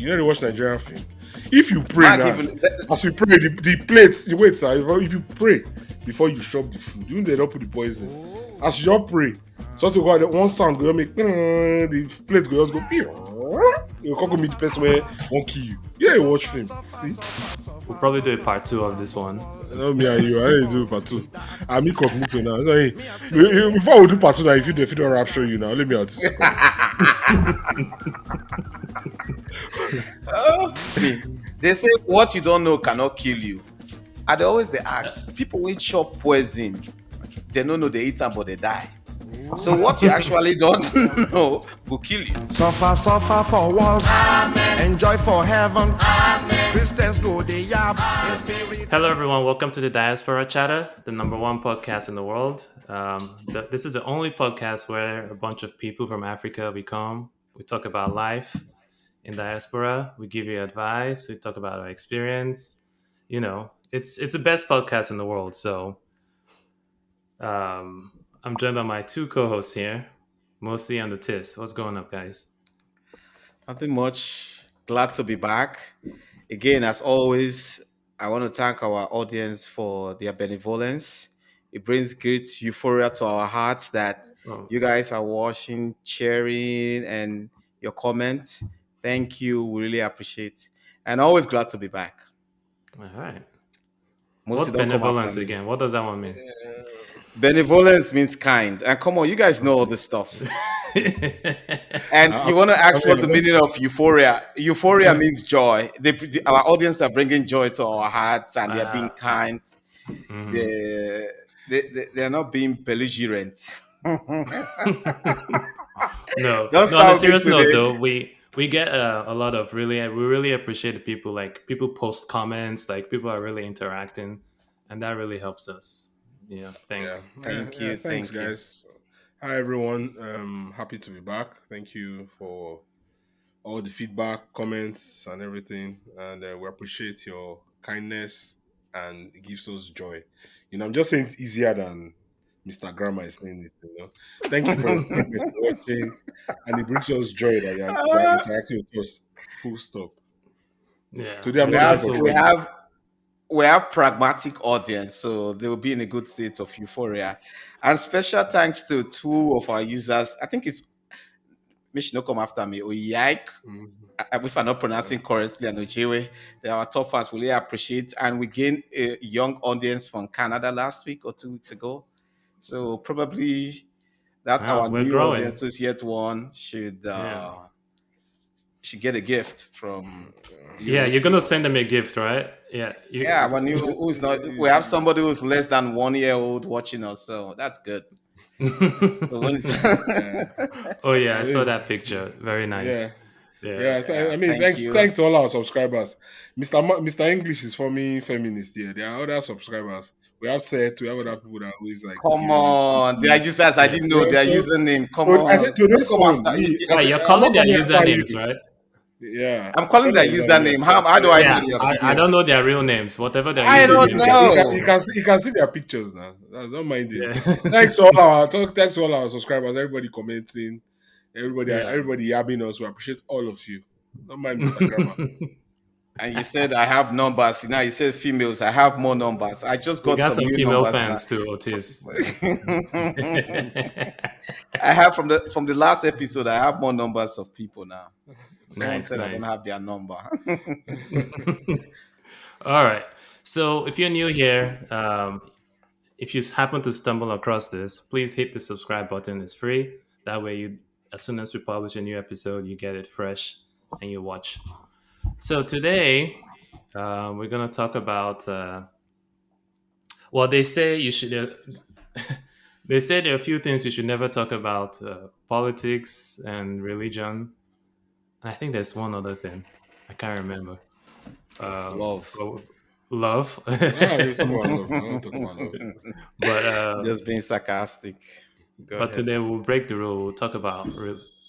You know they watch Nigerian film. If you pray Mark now, even as you pray, the plates. You wait, sir. If you pray before you chop the food, even they don't put the poison. As you just pray, something go out, one sound go make the plate go just go. You can't go meet the person where won't kill you. Yeah, you watch film. See, We'll probably do a part 2 of this one. not me and you. I already do part two. I'm incognito now. So, hey, before we do part two, now if you don't rapture you now, let me out. they say what you don't know cannot kill you. And they ask people which chop poison, they don't know they eat them but they die. So what you actually don't know will kill you. Suffer for walls. Amen. Enjoy for heaven. Amen. Christians go the yab in spirit. Hello, everyone. Welcome to the Diaspora Chatter, the number one podcast in the world. This is the only podcast where a bunch of people from Africa we come. We talk about life in diaspora. We give you advice. We talk about our experience. You know, it's the best podcast in the world. So I'm joined by my two co-hosts here, Mosi and the Tis. What's going up, guys? Nothing much. Glad to be back. Again, as always, I want to thank our audience for their benevolence. It brings great euphoria to our hearts that you guys are watching, sharing, and your comments. Thank you. We really appreciate. And always glad to be back. All right. Mostly What's don't come after benevolence me. again? What does that one mean? Benevolence means kind. And come on, you guys know all this stuff. And you want to ask what the meaning of euphoria? Euphoria means joy. Our audience are bringing joy to our hearts, and they're being kind. They're not being belligerent. No. Don't On a start with serious me note, today. though, we get a lot of we really appreciate the people. Like, people post comments, like people are really interacting, and that really helps us. Yeah, thanks. Thank you. Thanks, Thank you. guys. Hi, everyone. Happy to be back. Thank you for all the feedback, comments, and everything. And we appreciate your kindness, and it gives us joy. I'm just saying it's easier than Mr. Grammar is saying this. Thank you for your kindness for watching, and it brings us joy that you're interacting with us. Full stop. Yeah, Today I'm We not have looking for we trouble. have we have pragmatic audience, so they will be in a good state of euphoria. And special thanks to two of our users. I think it's Mish no come after me. Oyike, if I'm not pronouncing correctly, and Ojewe. They are our top fans. We really appreciate. And we gained a young audience from Canada last week or 2 weeks ago. So probably that Wow, our we're new growing. audience who's yet one should get a gift from Yeah, you're gonna send them a gift, right? Yeah. our new who's not. We have somebody who's less than 1 year old watching us, so that's good. So when Oh yeah, I saw that picture. Very nice. Yeah. I mean, thank you. thanks to all our subscribers. Mr. English is for me feminist here. There are other subscribers. We have Seth. We have other people that are always like. Come on, their users. I didn't know their username. Come I on, said to this come one, after. Yeah, you're calling their usernames, right? Yeah, I'm calling their username. How do I know Yeah, their I don't know their real names. Whatever their I don't username know. You can see their pictures now. That's not mind it. Yeah. Thanks to all our subscribers, everybody commenting, everybody yabbing us. We appreciate all of you. Don't mind Mr. Grammar. And you said I have numbers. Now you said females. I have more numbers. I just We got got some some new female numbers fans too, Otis. I have from the last episode. I have more numbers of people now. Someone said I don't have their number. All right. So if you're new here, if you happen to stumble across this, please hit the subscribe button. It's free. That way, as soon as we publish a new episode, you get it fresh and you watch. So today, we're gonna talk about. Well, they say you should. They say there are a few things you should never talk about: politics and religion. I think there's one other thing. I can't remember. Love. Love. I don't talk about love. But Just being sarcastic. Go ahead. today we'll break the rule. We'll talk about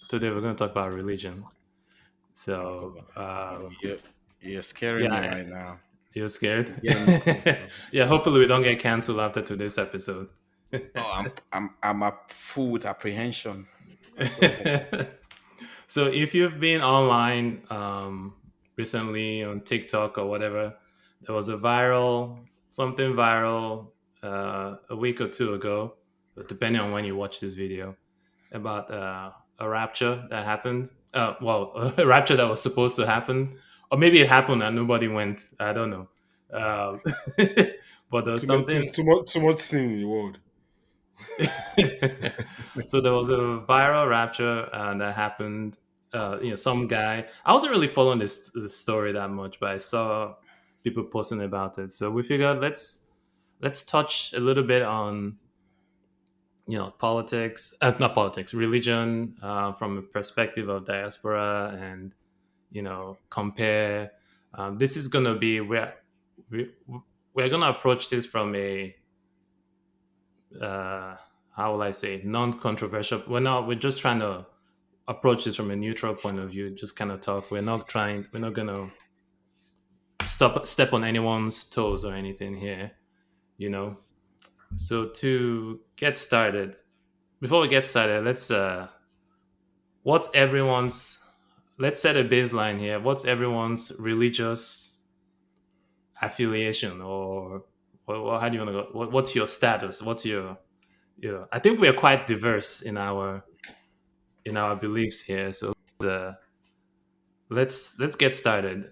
today we're going to talk about religion. So You're scaring me right now. You're scared? Yeah. Yeah. Hopefully we don't get canceled after today's episode. I'm a fool with apprehension. So if you've been online recently on TikTok or whatever. There was a viral something viral a week or two ago, depending on when you watch this video, about a rapture that happened. Well, a rapture that was supposed to happen, or maybe it happened and nobody went. I don't know. Um, but there was something. Too much sin in the world. So there was a viral rapture that happened. Some guy. I wasn't really following this story that much, but I saw people posting about it. So we figured let's touch a little bit on politics, not politics, religion from a perspective of diaspora, and compare. This is gonna be where we're gonna approach this from a uh, how will I say, non-controversial. We're just trying to approach this from a neutral point of view. Just kind of talk. We're not gonna step on anyone's toes or anything here. You know. So to get started, before we get started, what's everyone's let's set a baseline here. What's everyone's religious affiliation, or how do you want to go? What's your status? What's your I think we are quite diverse in our beliefs here. So uh, let's get started.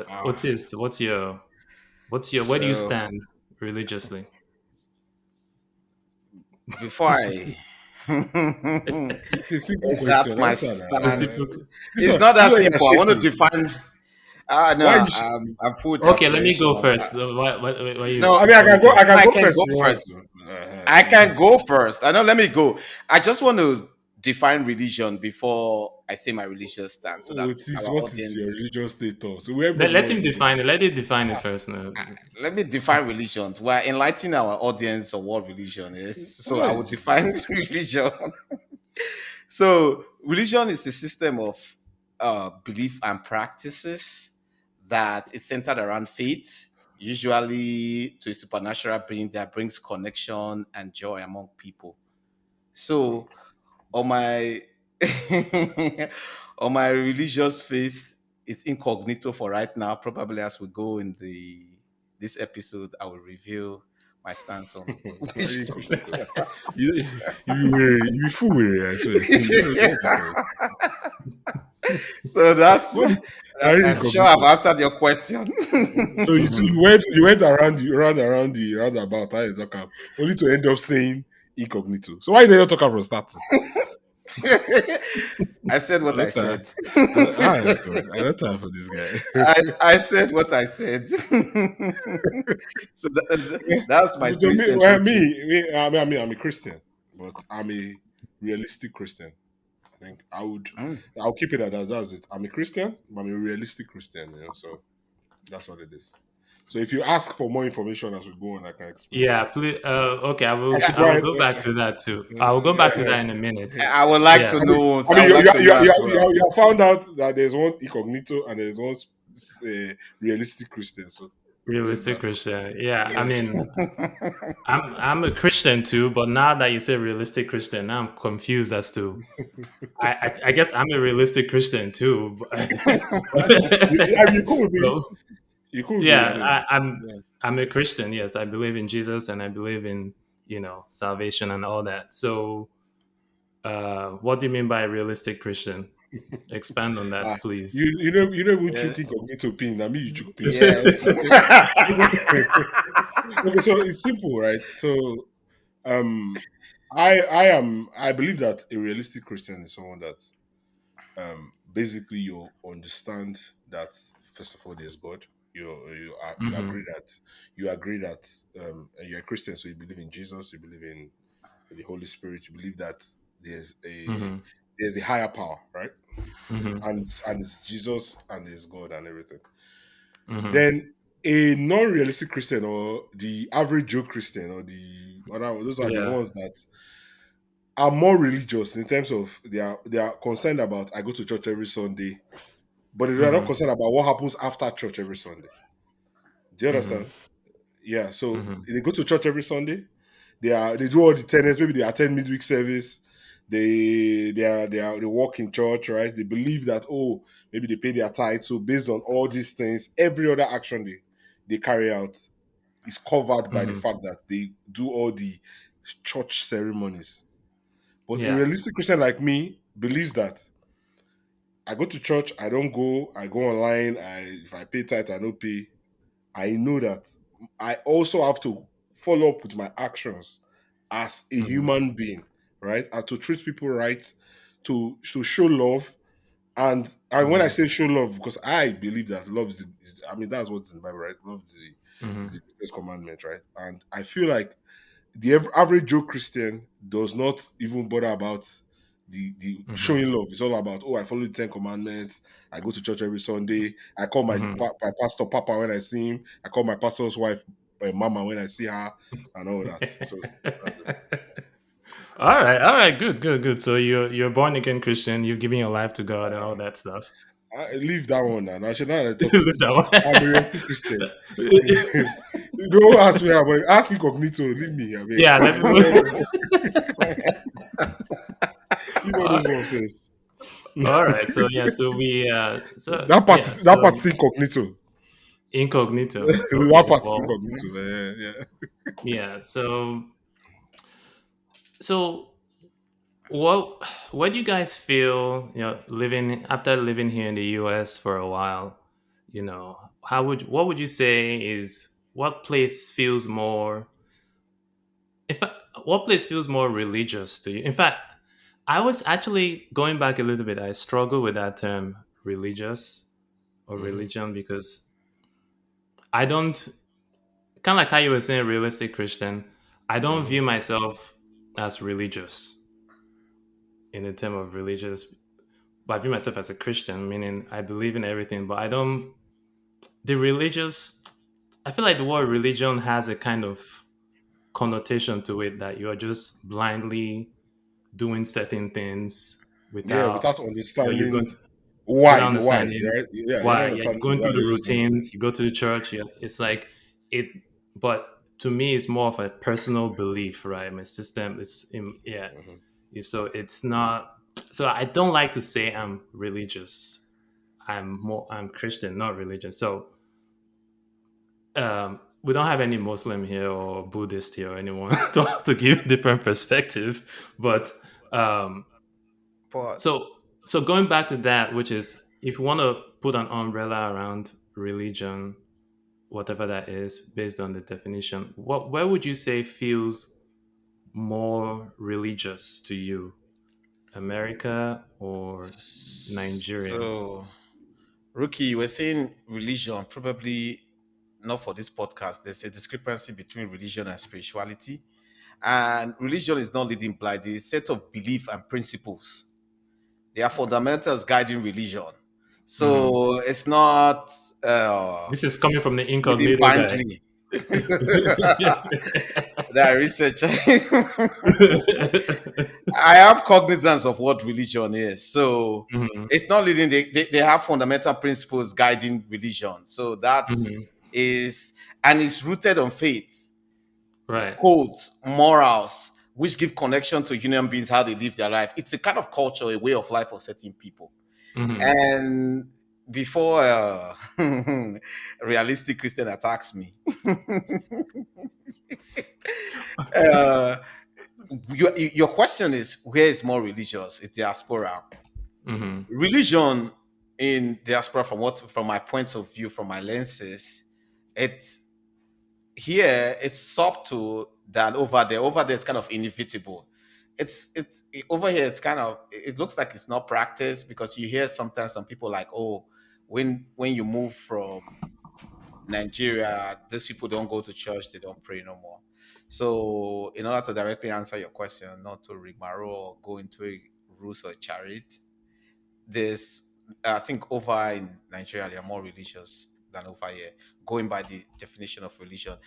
Ah, Otis, what's your where do you so stand religiously? before I It's a simple exert question. my Answer It's now. stance, simple. it's not that This one you're simple. I want to shaking. define. Ah, no, Why you I'm full with Okay, let me apprehension. go first. Why No, you I mean, okay? I can I go can first go if you want first. to. I You can can. go first. I know. Let me go. I just want to define religion before I say my religious stance, so Oh, that it is. our What is your audience. religious status? So everybody Let knows him religion. define it. Let it define it first. No. Let me define religions. We're enlightening our audience on what religion is. So I Oh, will define Jesus. religion. So religion is the system of belief and practices that is centered around faith, usually to a supernatural being that brings connection and joy among people. So on my on my religious faith, it's incognito for right now. Probably as we go in the this episode, I will reveal my stance on Very which incognito. You, you fool with it, I swear. What the hell? so that's What is very I'm sure I've incognito? answered your question. So Mhm. you went around the roundabout. How you talk am, only to end up saying incognito. So why you never talk am from starting? I said I what I don't time. said. God. I don't time for this guy. I said what I said. So that's my To three me, central truths. I'm a Christian, but I'm a realistic Christian. I think Mm. I'll keep it at that. That's it. I'm a Christian, but I'm a realistic Christian. So that's what it is. So if you ask for more information as we go on, I can explain Yeah, more. please. Okay, I should I go will ahead. go back to that too. I will go back to that in a minute. I would like Yeah, to know. I I mean, would like to know as well. you have found out that there's one incognito and there's one realistic Christian. So there's realistic that. Christian. Yeah, I Yes. mean, I'm a Christian too, but now that you say realistic Christian, now I'm confused as to. I guess I'm a realistic Christian too. You cool with me? So You cool with me? I yeah, mean, yeah. I'm a Christian. Yes, I believe in Jesus and I believe in salvation and all that. So, what do you mean by realistic Christian? Expand on Ah, that, please. you know who chook Yes. incognito pin. I mean, you chook pin. Yes. Okay, so it's simple, right? So um, I believe that a realistic Christian is someone that basically you understand that first of all there's God. Mm-hmm. You agree that you're a Christian, so you believe in Jesus, you believe in the Holy Spirit, you believe that there's a Mm-hmm. there's a higher power, right? Mm-hmm. And it's Jesus and it's God and everything. Mm-hmm. Then a non-realistic Christian or the average Joe Christian or the other, those are the Yeah. ones that are more religious in terms of they are concerned about I go to church every Sunday, but they are not Mm-hmm. concerned about what happens after church every Sunday. Do you Mm-hmm. understand? Yeah. So Mm-hmm. they go to church every Sunday. They do all the tenets. Maybe they attend midweek service. They walk in church, right? They believe that, oh, maybe they pay their tithe. So based on all these things, every other action they carry out is covered by the Hmm. fact that they do all the church ceremonies. But a Yeah. realistic Christian like me believes that I go to church, I don't go, I go online, if I pay tithe, I don't pay. I know that I also have to follow up with my actions as a Hmm. human being, right? And to treat people right, to show love. And when I Hmm. say show love, because I believe that love I mean, that's what's in the Bible, right? Love is Hmm. the greatest commandment, right? And I feel like the average Joe Christian does not even bother about the Hmm. showing love. It's all about, oh, I follow the Ten Commandments. I go to church every Sunday. I call Hmm. my pastor Papa when I see him. I call my pastor's wife Mama when I see her, and all that. So that's it. All right, all right, good, good, good. So you're born again Christian. You've given your life to God and all that stuff. I leave that one now. I should not talk to. Leave I'm a that realistic Christian. one. You don't ask me about it. Ask incognito. Leave me. I beg. Yeah, let me. Leave all all those one first. all right. So yeah. So we. So yeah. That part So is incognito. incognito. That Okay. part is Well. incognito. Yeah. Yeah. So what do you guys feel? Living after living here in the U.S. for a while. What would you say is what place feels more? In fact, what place feels more religious to you? In fact, I was actually going back a little bit. I struggle with that term religious or Hmm. religion because I don't, kind of like how you were saying realistic Christian, I don't Hmm. view myself as religious in the term of religious, but I view myself as a Christian, meaning I believe in everything, but I don't, the religious, I feel like the word religion has a kind of connotation to it that you are just blindly doing certain things Yeah, without, without you're going understanding to, why, without the why, understanding right? Yeah, you're not why. Yeah, you're understanding the going why. through the You're just doing it. routines, you go to the church. It's like it, but to me, it's more of a personal belief, right? My system, yeah. Hmm. So it's not. So I don't like to say I'm religious. I'm Christian, not religious. So we don't have any Muslim here or Buddhist here or anyone to give different perspective, but um, But so going back to that, which is if you want to put an umbrella around religion, whatever that is, based on the definition, where would you say feels more religious to you, America or Nigeria? so, Rookie, you were saying religion, probably not for this podcast. There's a discrepancy between religion and spirituality. And religion is not leading blind, it's a set of belief and principles. They are fundamentals guiding religion. Hmm. So it's not uh, This is coming from the leading incognito guy. blindly. That research. I have cognizance of what religion is. So Hmm. it's not leading, they have fundamental principles guiding religion. So that Hmm. is, and it's rooted on faith, Right. codes, morals, which give connection to human beings, how they live their life. It's a kind of culture, a way of life of certain people. Hmm. And before realistic Christian attacks me, uh, your question is where is more religious? It's diaspora. Hmm. Religion in diaspora, from my point of view, from my lenses, it's here it's subtle than over there. Over there, it's kind of inevitable. Over here, it's kind of, it looks like it's not practiced because you hear sometimes some people like, oh, when you move from Nigeria, these people don't go to church, they don't pray no more. So, in order to directly answer your question, not to rigmarole or go into a rules or chariot, there's, I think over in Nigeria they are more religious than over here, going by the definition of religion.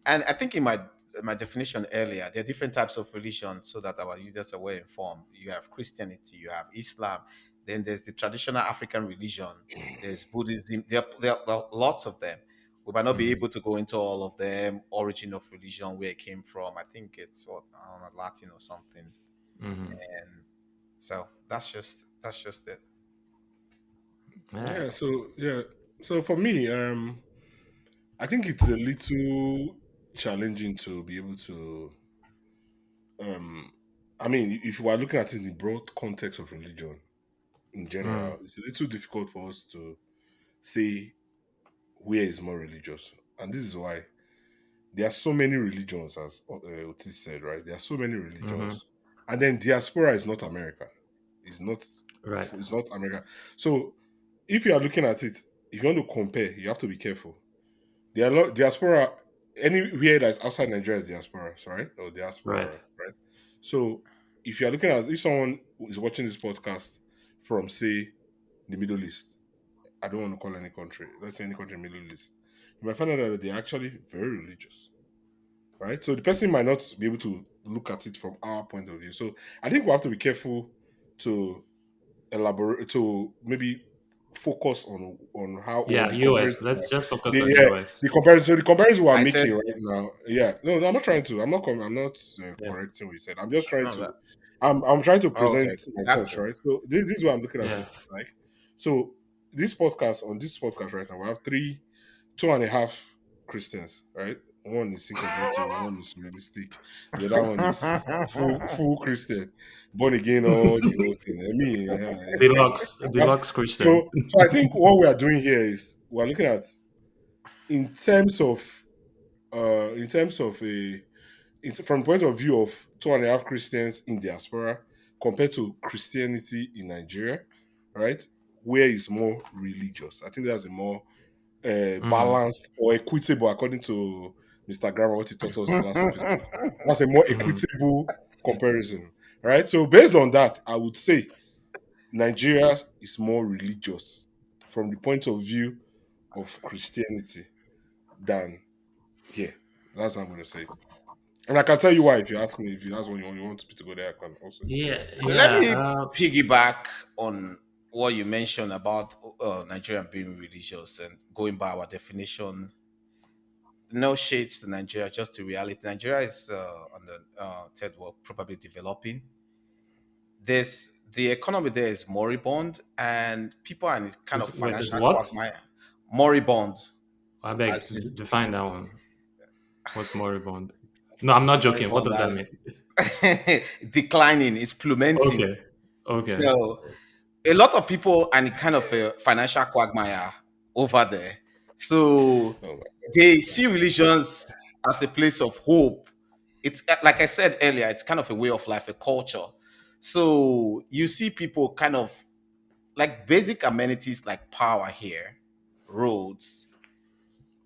And I think in my definition earlier, there are different types of religion so that our users are well informed. You have Christianity, you have Islam, then there's the traditional African religion, there's Buddhism, there are well, lots of them. We might not be Hmm. able to go into all of them, origin of religion, where it came from. I think it's what, I don't know, Latin or something, Hmm. So that's just it. Yeah. So for me, I think it's a little challenging to be able to um I mean, if you are looking at it in the broad context of religion in Mm, general, it's a little difficult for us to say where is more religious. And this is why there are so many religions, as Otis said, right? There are so many hmm. religions. And then diaspora is not America. It's not Right. it's not America. So if you are looking at it, if you want to compare, you have to be careful. There are a lot diaspora anywhere that's outside Nigeria is diaspora, right? Or diaspora, Right. right? So if you are looking at if someone is watching this podcast from say the Middle East, I don't want to call any country, let's say any country in the Middle East, you might find out that they're actually very religious, right? So the person might not be able to look at it from our point of view. So I think we have to be careful to elaborate to maybe focus on how on Yeah. the US. comparison. Let's just focus The on yeah, US. the comparison. So the comparison we're I making said right now. Yeah, no, no, I'm not trying to. I'm not Yeah. correcting what you said. I'm just trying no that. to. I'm trying to Oh, present okay, I my got thoughts, you. right? So this is what I'm looking at Yeah. it like. So this podcast right now, we have two and a half Christians, right? One is think executive, one is realistic, the other one is full Christian, born again, all the whole thing. I mean, Deluxe. yeah. Deluxe Christian. So I think what we are doing here is we're looking at in terms of in terms of a from the point of view of two and a half Christians in diaspora compared to Christianity in Nigeria, right? Where is more religious? I think that's a more Hmm. balanced or equitable, according to Mr. Grammar, what he taught us last episode. That's a more Hmm. equitable comparison, right? So based on that, I would say Nigeria is more religious from the point of view of Christianity than here. That's what I'm going to say. And I can tell you why if you ask me, if you ask when you want me to go there, I can also explain Yeah. why. Let Yeah. me piggyback on what you mentioned about Nigeria being religious and going by our definition. No shades to Nigeria, just to reality. Nigeria is on the third world, probably developing. There's the economy there is moribund, and people are in this kind of Is financial what? quagmire. Moribund, I beg. as in Define that one. What's moribund? No, I'm not joking. What moribund does that as mean? declining, is plummeting. Okay. Okay. So a lot of people are in kind of a financial quagmire over there. So Oh my they see religions as a place of hope. It's like I said earlier, it's kind of a way of life, a culture. So you see people kind of like basic amenities like power here, roads,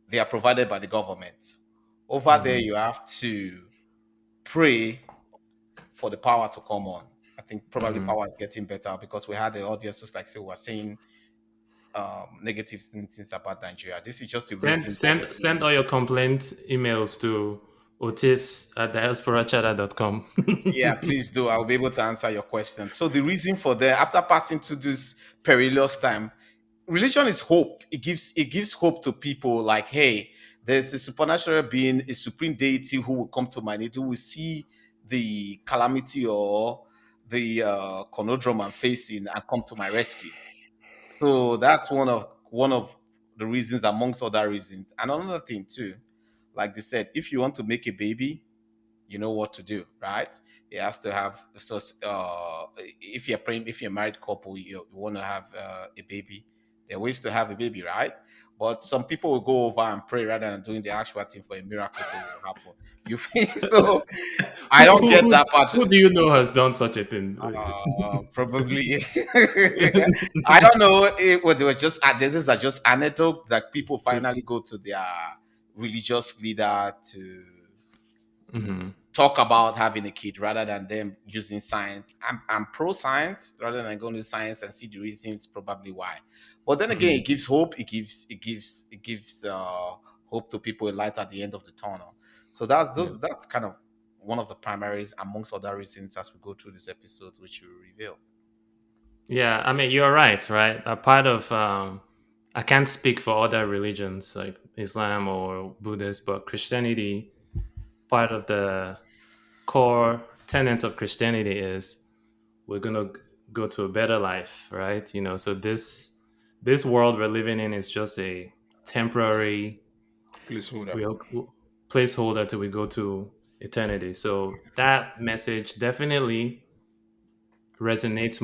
they are provided by the government. Over there, Hmm. you have to pray for the power to come on. I think probably Hmm. power is getting better because we had the audience just like say we were saying negative things about Nigeria. This is just a reason why we're Send all your complaint emails to otis at diasporachatter.com. yeah, please do. I'll be able to answer your question. So the reason for that, after passing through this perilous time, religion is hope. It gives hope to people like, hey, there's a supernatural being, a supreme deity who will come to my need, who will see the calamity or the conundrum I'm facing and come to my rescue. So that's one of the reasons, amongst other reasons. And another thing too, like they said, if you want to make a baby, you know what to do, right? It has to have so if you're praying, if you're a married couple, you want to have a baby. There are ways to have a baby, right? But some people will go over and pray rather than doing the actual thing for a miracle to happen. You feel so? I don't get that part. Who do you know has done such a thing? Probably. I don't know if well, they were just these are just anecdotes that people finally go to their religious leader to Hmm. talk about having a kid rather than them using science. I'm pro science rather than going to science and see the reasons probably why. But then again, it gives hope. It gives hope to people, a light at the end of the tunnel. So Yeah. that's kind of one of the primaries amongst other reasons as we go through this episode, which you reveal. Yeah, I mean, you're right, right? A part of, I can't speak for other religions like Islam or Buddhist, but Christianity, part of the core tenets of Christianity is we're going to go to a better life, right? So this world we're living in is just a temporary Placeholder. real placeholder till we go to eternity. So that message definitely resonates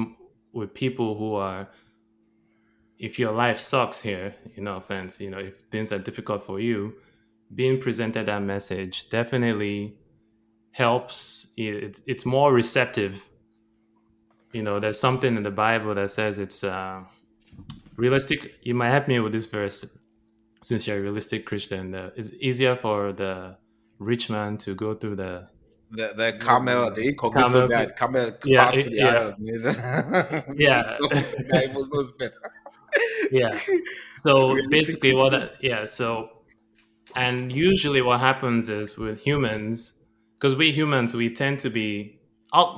with people who are, if your life sucks here, no offense, if things are difficult for you, being presented that message definitely helps. It's more receptive. There's something in the Bible that says it's realistic. You might help me with this verse, since you're a realistic Christian. It's easier for the rich man to go through the The camel, the incognito camel guy, to, the camel yeah, passed through the eye yeah, of the the yeah, incognito guy even knows better. yeah. So Realistic basically, Christian. yeah. So, and usually what happens is with humans, because we humans, we tend to be,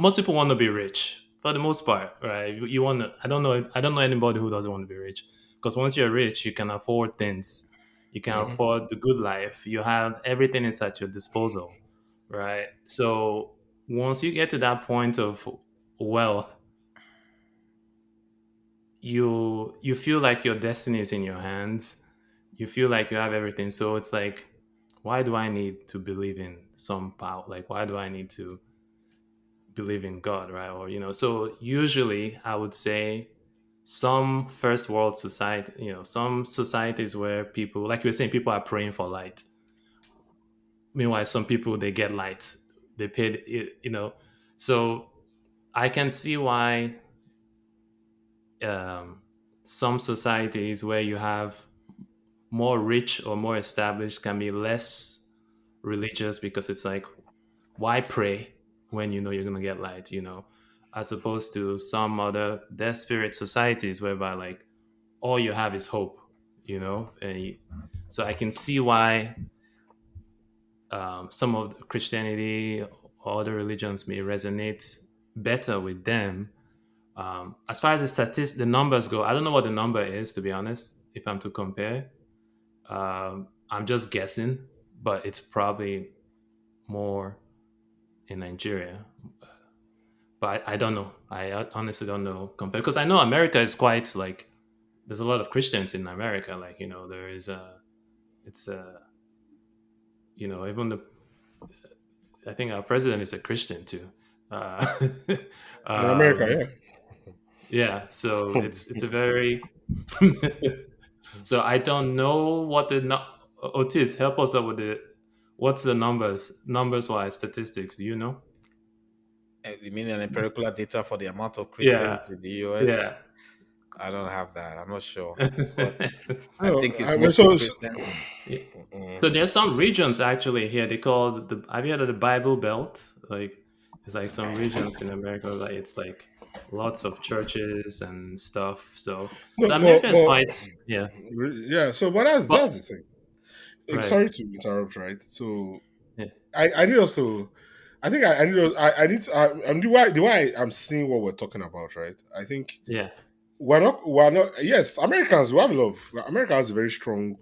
most people want to be rich for the most part, right? You want to, I don't know anybody who doesn't want to be rich, because once you're rich, you can afford things. You can Mhm. afford the good life. You have everything is at your disposal, right? So once you get to that point of wealth, you feel like your destiny is in your hands. You feel like you have everything. So it's like, why do I need to believe in some power? Like, why do I need to believe in God, right? Or so usually I would say some first world society, some societies where people, like you were saying, people are praying for light. Meanwhile, some people, they get light, they paid so I can see why um, some societies where you have more rich or more established can be less religious, because it's like, why pray when you know you're gonna get light, as opposed to some other desperate societies whereby, like, all you have is hope, so I can see why some of the Christianity or other religions may resonate better with them. As far as the numbers go, I don't know what the number is, to be honest, if I'm to compare. I'm just guessing, but it's probably more in Nigeria. But I don't know. I honestly don't know compared, because I know America is quite like, there's a lot of Christians in America. Like, there is it's even the, I think our president is a Christian too. Uh, In America, um, yeah, so yeah. it's a very so I don't know what Otis, help us out with what's the numbers wise statistics, do you know? You mean an empirical data for the amount of Yeah, Christians in the US? yeah. I don't have that. I'm not sure, but I No, think it's I mean, mostly Christian. Yeah. mm, So there's some regions actually here. They call have you heard of the Bible Belt? Like, it's like some regions in America, like it's like lots of churches and stuff. So no, America is quite, yeah, yeah. So, but that's but the thing. right, Sorry to interrupt, right? So, yeah, I need also. I think I need. I need to. The way I'm seeing what we're talking about, right? I think yeah, we're not. Yes, Americans. We have a lot of. America has a very strong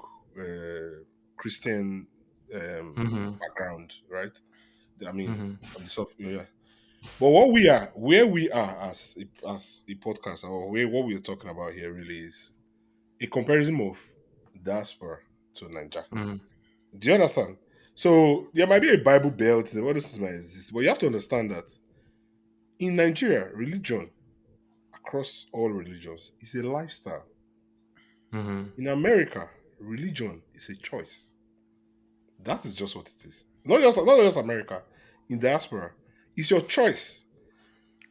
Christian mm-hmm, background, right? I mean, mm-hmm, on the soft, yeah. But where we are as a podcast, or what we're talking about here, really is a comparison of diaspora to Nigeria. mm-hmm, Do you understand? So there might be a Bible belt, and all this might exist, but you have to understand that in Nigeria, religion across all religions is a lifestyle. mm-hmm. In America, religion is a choice. That is just what it is. Not just America. In diaspora, it's your choice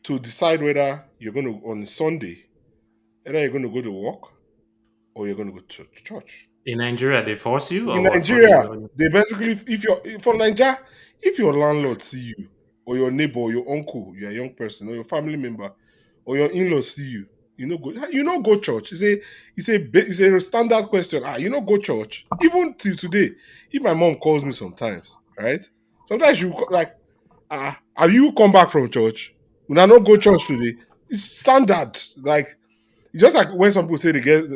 to decide whether you're going to on Sunday, whether you're going to go to work or you're going to go to church. In Nigeria, they force you or In what? What do you? Nigeria, they basically, if you're for Nigeria, if your landlord see you, or your neighbor, or your uncle, you're a young person, or your family member, or your in-law see you, you know go church. It's a standard question. Go church. Even till today, if my mom calls me sometimes, right? Sometimes like, have you come back from church? When I not go church today, it's standard. Like, It's just like when some people say they get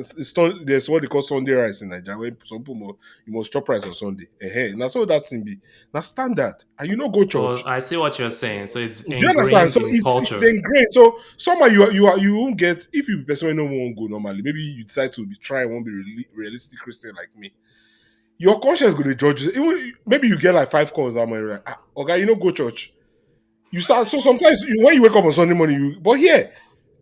there's what they call Sunday rice in Nigeria. When some people you must chop rice on Sunday. Now so that thing be now standard, and you know go Well, church. I see what you're saying. So it's Do you understand? ingrained So in it's culture. ingrained. So somehow you won't get if you person no won't go normally. Maybe you decide to be try won't be realistic Christian like me. Your conscience going to judge you. Even maybe you get like 5 calls that morning. Like, okay, you know go church. You start so sometimes when you wake up on Sunday morning, but here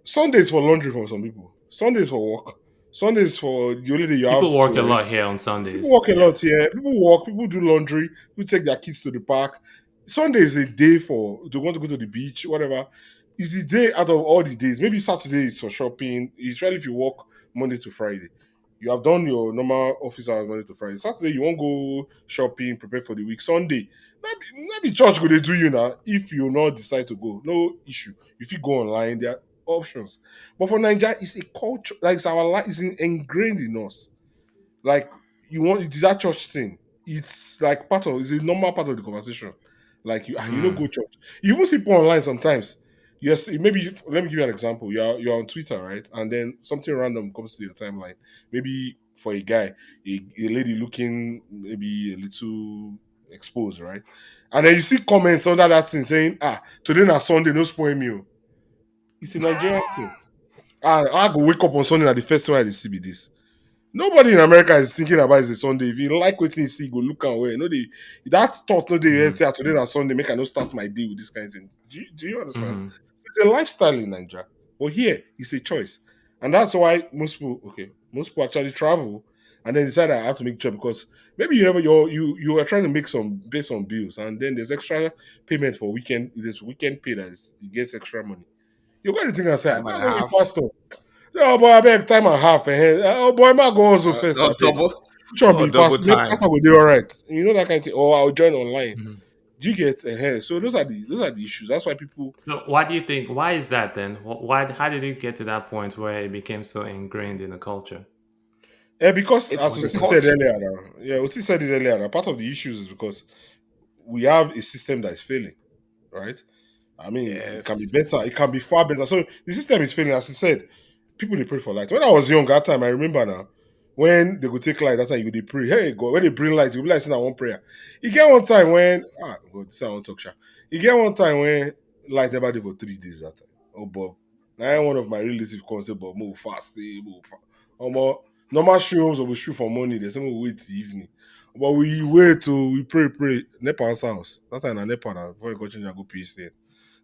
Sundays for laundry for some people. Sundays for work. Sundays for the only day you People have work a to lot rest. here on People Sundays. work a Yeah. lot here. People walk. People do laundry. People take their kids to the park. Sunday is a day for they want to go to the beach, whatever. It's the day out of all the days. Maybe Saturday is for shopping. Usually, if you work Monday to Friday, you have done your normal office hours Monday to Friday. Saturday, you won't go shopping, prepare for the week. Sunday, maybe church go they do you now. If you not decide to go, no issue. If you go online, there are options. But for Nigeria, it's a culture. Like it's our life is ingrained in us. Like you want it is that church thing. It's like it's a normal part of the conversation. Like you know Mm. go church. You even see people online sometimes. Yes, maybe let me give you an example. You're on Twitter, right? And then something random comes to your timeline. Maybe for a guy, a lady looking maybe a little exposed, right? And then you see comments under that thing saying, today na Sunday, no spoil me. Oh." It's a Nigerian thing. I go wake up on Sunday at the festival at the CBDs. Nobody in America is thinking about it's a Sunday. If you like what you see, go look and where. No, that thought no they Mm-hmm. say today on Sunday, make I not start my day with this kind of thing. Do you understand? Mm-hmm. It's a lifestyle in Nigeria. But here it's a choice. And that's why most people actually travel and then decide I have to make choice because maybe you never you are trying to make some based on bills and then there's extra payment for weekend, there's weekend pay that is you get extra money. You got to think and say, I Time and a go with half. pastor. Oh boy, I beg time and a half. Oh boy, I might go also first. I Or beg. double Which one or be double pastor? Maybe time. pastor will do all right. You know that kind of thing. Or I'll join online. Mm-hmm. Do you get ahead? So those are the issues. That's why people. So, what do you think? Why is that then? Why? How did it get to that point where it became so ingrained in the culture? Because It's as What do you Oti think? said culture. earlier, now, yeah, Oti said it earlier. Now, part of the issues is because we have a system that is failing, right? I mean, it can be better. Yes. It can be far better. So the system is failing. As he said, people they pray for light. When I was young, that time I remember now. When they could take light, that time you they pray. Hey God, when they bring light, you be like saying that one prayer. You get one time when God, this I won't talk sha. You get one time when light never did for 3 days that time. Oh Bob. Now one of my relatives come say, Bob, move fast, move fast. Normal shows or we shoot for money, there's some wait till evening. But we wait to we pray. Nepa answer house. That time na Nepa now before you go change and go PhD.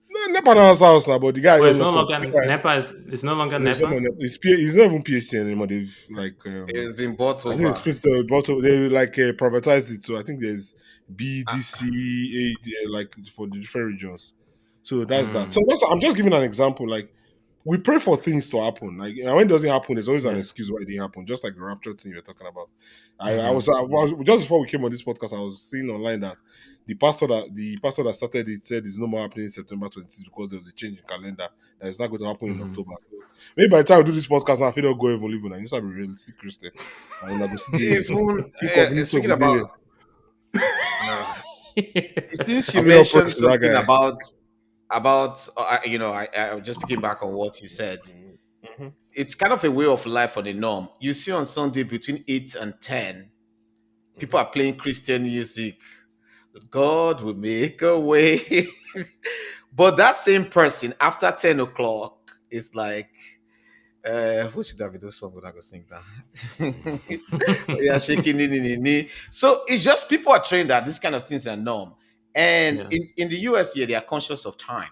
No, Nepa na answer house now, but the guy Well, don't it's knock no up. longer NEPA. It's no longer There's NEPA. someone he's not even PhD anymore. They've It's been bought I think they over. split the bottle. They privatized it. So I think there's B, D, Ah, C, A, like for the different regions. So that's that. So Mm. I'm just giving an example. Like we pray for things to happen. Like and when it doesn't happen, there's always an Yeah. excuse why it didn't happen. Just like the rapture thing you're talking about. Mm-hmm. I was just before we came on this podcast, I was seeing online that the pastor that started it said it's no more happening in September 26th because there was a change in calendar that is not going to happen in Mm-hmm. October. So maybe by the time we do this podcast, I feel not go even live on. I used to be realistic Christian. And I go see the even incognito speaking go about, there. uh, since you I mean, not mentioned press to that something guy. about, just picking back on what you said, Mhm. it's kind of a way of life or the norm. You see on Sunday between 8 and 10, people Mhm. are playing Christian music. God will make a way. But that same person after 10 o'clock is like, who should that be those song that I go sing that? Yeah, shaking knee. So it's just people are trained that this kind of things are norm. And Yeah. in the US here, they are conscious of time.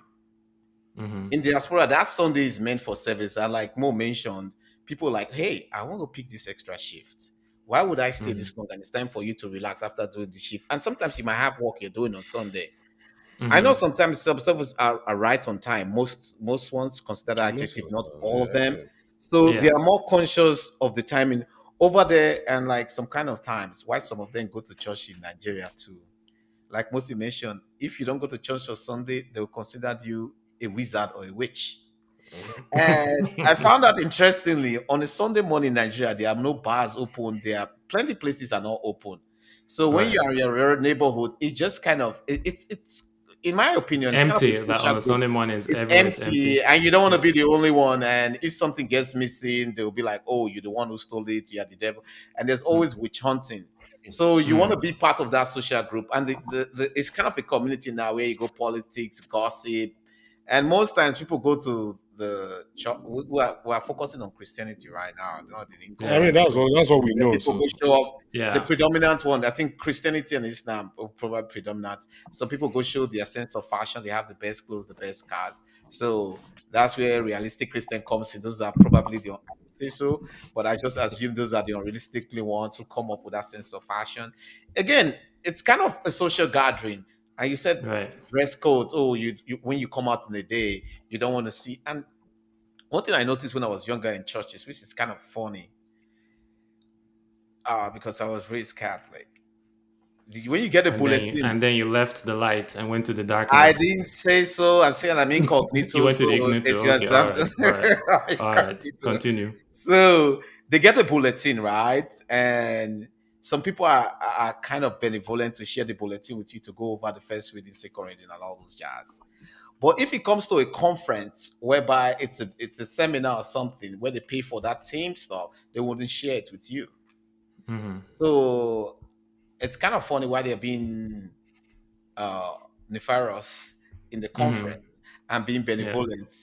Mm-hmm. In diaspora, that Sunday is meant for service. And like Mo mentioned, people like, hey, I want to pick this extra shift. Why would I stay Mm-hmm. this long? And it's time for you to relax after doing the shift. And sometimes you might have work you're doing on Sunday. I know Mm-hmm. sometimes some services are right on time. Most ones consider that Most adjective, of not them, all of yeah, them. yeah. So they Yeah. are more conscious of the timing over there, and like some kind of times why some of them go to church in Nigeria too. Like Mosi mentioned, if you don't go to church on Sunday, they will consider you a wizard or a witch. Mhm. And I found out interestingly, on a Sunday morning in Nigeria, there are no bars open. There are plenty places are not open. So when you Right. are in your neighborhood, it's just kind of it's in my It's opinion, it's kind of a empty. Like on social a group. Sunday morning, It's everywhere is empty, empty. and you don't want to Yeah. be the only one. And if something gets missing, they'll be like, "Oh, you're the one who stole it. You're the devil." And there's always witch hunting. So you want to Mm. be part of that social group, and it's kind of a community now where you go politics, gossip, and most times people go to the church. We are focusing on Christianity right now. No, they didn't I cover mean, Yeah. that's what we the know. people So go show up. The Yeah. predominant one, I think Christianity and Islam are probably predominant. Some people go show their sense of fashion. They have the best clothes, the best cars. So that's where realistic Christian comes in. Those are probably the, I would say so, but I just assume those are the unrealistically ones who come up with that sense of fashion. Again, it's kind of a social gathering. And you said Right. dress codes. Oh, you when you come out in the day, you don't want to see. And one thing I noticed when I was younger in churches, which is kind of funny, because I was raised Catholic. When you get a bulletin, And then you left the light and went to the I darkness. didn't say so. I'm saying I'm You incognito, went to so the ignito. it's your Okay. All exam. right. All right. All right. Incognito. Continue. So they get a bulletin, right? And some people are kind of benevolent to share the bulletin with you to go over the first reading, second reading, and all those jazz. But if it comes to a conference whereby it's a seminar or something where they pay for that same stuff, they wouldn't share it with you. Mm-hmm. So it's kind of funny why they're being uh, nefarious in the Mm-hmm. conference and being Yeah. benevolent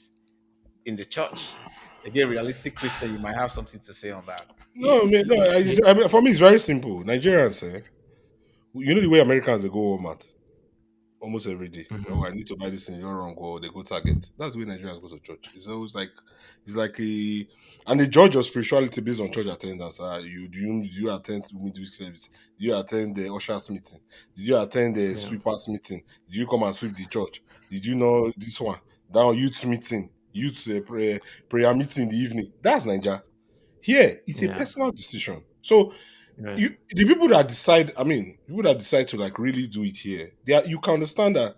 in the church. Again, realistic Christian, you might have something to say on that. no, I mean, no. I mean, for me, it's very simple. Nigerians, you know the way Americans they go Walmart almost every day. Oh, Mm-hmm. I need to buy this thing. You're wrong. Or they go Target. That's the way Nigerians go to church. It's always like it's like a and they judge your spirituality based on church attendance. Do you attend midweek service? Do you attend the ushers meeting? Did you attend the Yeah. sweepers meeting? Did you come and sweep the church? Did you know this one? That one, youth meeting, youth prayer meeting in the evening. That's Nigeria. Here, it's a Yeah. personal decision. So Right. the people that decide, I mean, people that decide to like really do it here, you can understand that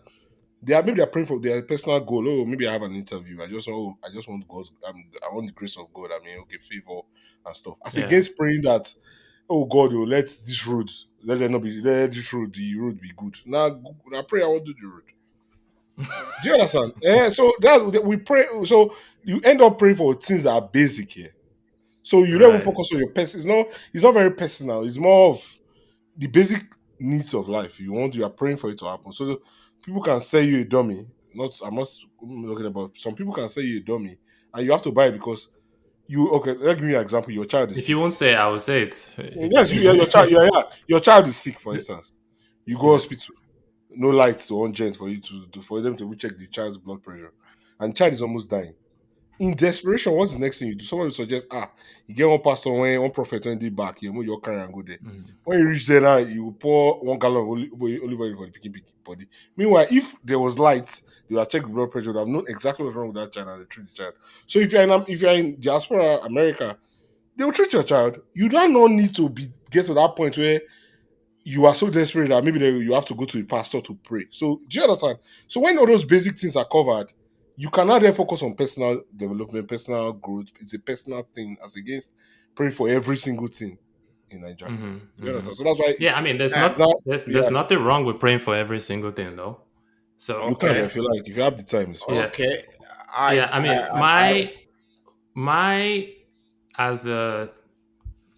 they're praying for their personal goal. Oh, maybe I have an interview. I just want God's I want the grace of God. I mean, okay, favor and stuff. As Yeah. against praying that, oh God, oh, let there not be let this road, the road be good. Now pray I want to do the road. Do you understand? So that we pray. So you end up praying for things that are basic here. So you don't even Right. focus on your person. It's not very personal. It's more of the basic needs of life. You are praying for it to happen. So people can sell you a dummy. I'm talking about some people can sell you a dummy and you have to buy it because let me give you an example. Your child is If you sick. won't say it, I will say it. Yes, your child, your child is sick, for instance. You go Yeah. hospital, no lights to on gent for you for them to check the child's blood pressure. And the child is almost dying. In desperation, what's the next thing you do? Someone will suggest, you get one pastor, one prophet, when they back, you move your car and go there. Mhm. When you reach there now, you pour 1 gallon of olive oil for the picking body. Meanwhile, if there was light, you would check the blood pressure, would have known exactly what's wrong with that child and they treat the child. So if you're in diaspora America, they will treat your child. You do not need to get to that point where you are so desperate that maybe you have to go to a pastor to pray. So do you understand? So when all those basic things are covered, you cannot then focus on personal development, personal growth. It's a personal thing as against praying for every single thing in Nigeria. Hmm. Do you Hmm. understand? So that's why Yeah, I mean, Yeah. there's nothing wrong with praying for every single thing, though. So you can Okay. if you like. If you have the time, it's fine. yeah, Okay. I yeah. I I mean, I, my as a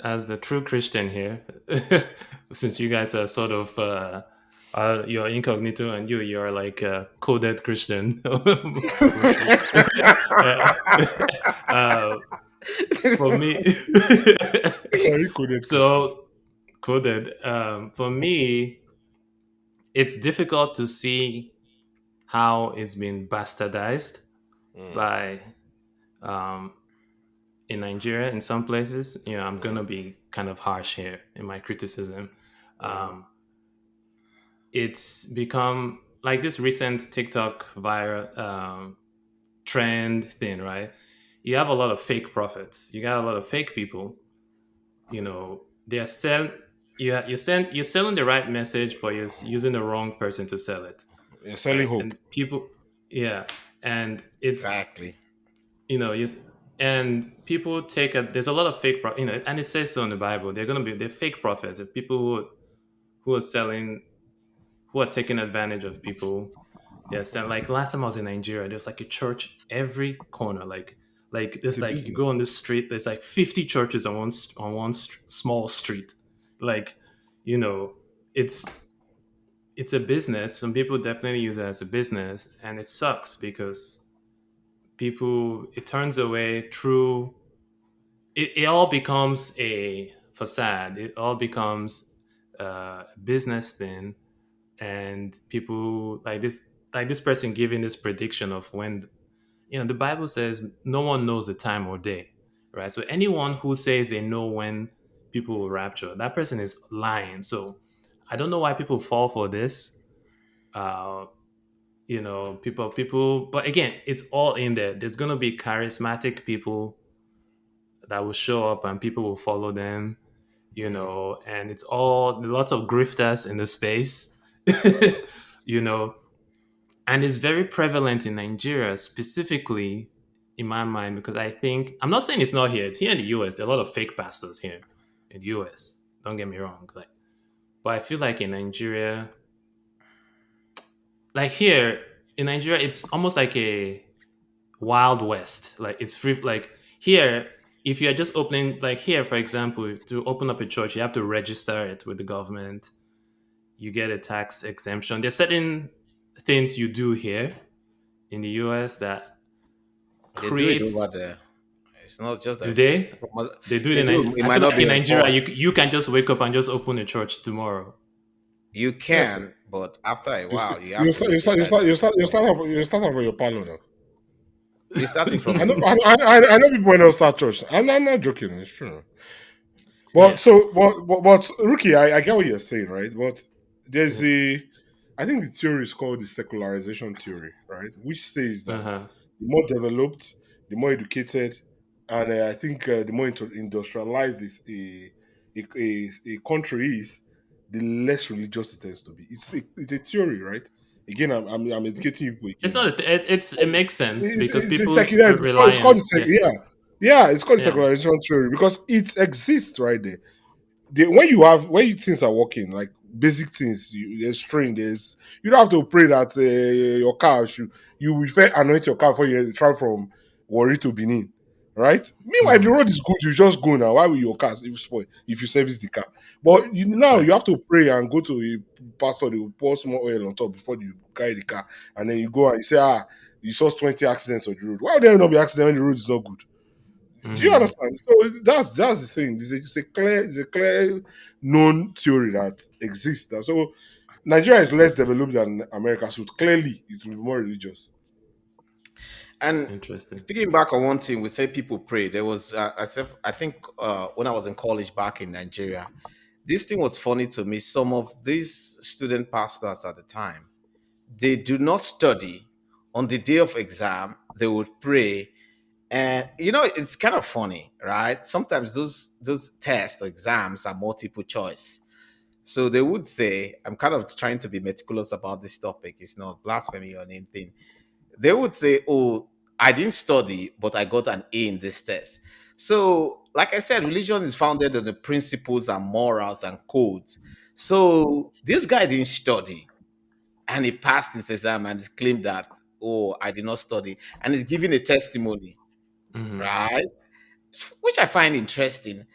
as the true Christian here, since you guys are sort of you're incognito and you're like a coded Christian. Uh, uh, for me, Very coded Christian. so coded. For me, it's difficult to see how it's been bastardized Mm, by um, in Nigeria in some places. I'm mm, gonna be kind of harsh here in my criticism. mm, Um, it's become like this recent TikTok viral trend thing, right? You have a lot of fake prophets. You got a lot of fake people. They're sell. You're selling the right message, but you're using the wrong person to sell it, you're selling right? hope. And people, yeah, and it's exactly. you know you and people take a there's a lot of fake and it says so in the Bible. They're fake prophets, people who are selling, who are taking advantage of people, Yes, and like last time I was in Nigeria, there's like a church every corner. Like It's there's a like you go business. on this street, there's like 50 churches on small street. Like, you know, it's it's a business. Some people definitely use it as a business, and it sucks because people it turns away through it all becomes a facade. It all becomes a business thing, and people like this person giving this prediction of when the Bible says no one knows the time or day, right? So anyone who says they know when people will rapture, that person is lying. So I don't know why people fall for this. Uh, people, but again, it's all in there. There's gonna be charismatic people that will show up and people will follow them, Mm. and it's all lots of grifters in the space, you know, and it's very prevalent in Nigeria specifically in my mind because I think I'm not saying it's not here. It's here in the US. There are a lot of fake pastors here in the US. Don't get me wrong. But I feel like in Nigeria, like here in Nigeria, it's almost like a wild west. Like it's free. Like here, if you're just opening, like here, for example, to open up a church, you have to register it with the government. You get a tax exemption. There's certain things you do here in the US that They do it over creates. there. It's not just Do that. they do it They in do. Nigeria? It I might feel not like in be Nigeria enforced. you can just wake up and just open a church tomorrow. You Yes, can, but after a you while, you have you to start you start you register it start with you the start you government. start off you start off with your palo now. You're starting from I know the. I know people when they start church. I'm not joking. It's true. Yeah. But Rookie, I get what you're saying, right? But there's I think the theory is called the secularization theory, right? Which says Uh that huh. the more developed, the more educated, and I think the more industrialized a country is, the less religious it tends to be. It's a theory, right? Again, I'm educating people It's again. not. It makes sense because It's people's secular. It's called reliance. Yeah. yeah, yeah. It's called the Yeah. secularization theory because it exists right there. When you things are working like basic things, there's train, there's you don't have to pray that your car should you will first anoint your car before you travel from Warri to Benin, right? Meanwhile, the Hmm. road is good, you just go now. Why will your car spoil if you service the car? But now Right. you have to pray and go to a pastor. They will pour small oil on top before you carry the car, and then you go and you say, you saw 20 accidents on the road. Why would there not be accident when the road is not good? Do you Hmm. understand? So that's the thing. It's a clear known theory that exists. So Nigeria is less developed than America, so clearly it's more religious. And Interesting. picking back on one thing, we say people pray. There was, I think, when I was in college back in Nigeria, this thing was funny to me. Some of these student pastors at the time, they do not study. On the day of exam, they would pray. And it's kind of funny, right? Sometimes those tests or exams are multiple choice. So they would say, I'm kind of trying to be meticulous about this topic. It's not blasphemy or anything. They would say, "Oh, I didn't study, but I got an A in this test." So, like I said, religion is founded on the principles and morals and codes. So this guy didn't study and he passed this exam and he claimed that, "Oh, I did not study," and he's giving a testimony, Hmm. right? Which I find interesting.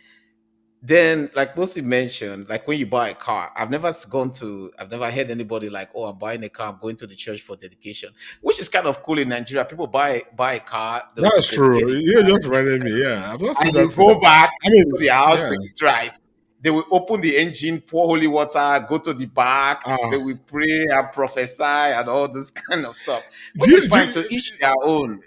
Then, like Bosi mentioned, like when you buy a car, I've never heard anybody like, "Oh, I'm buying a car, I'm going to the church for dedication," which is kind of cool in Nigeria. People buy a car, they will That's dedicate true. it, You just reminded me. Yeah, I've not seen and they that thing. go back I mean, to the house yeah. to eat rice. They will open the engine, pour holy water, go to the back, they Ah, will pray and prophesy and all this kind of stuff, do which is you, do fine you, to each their own.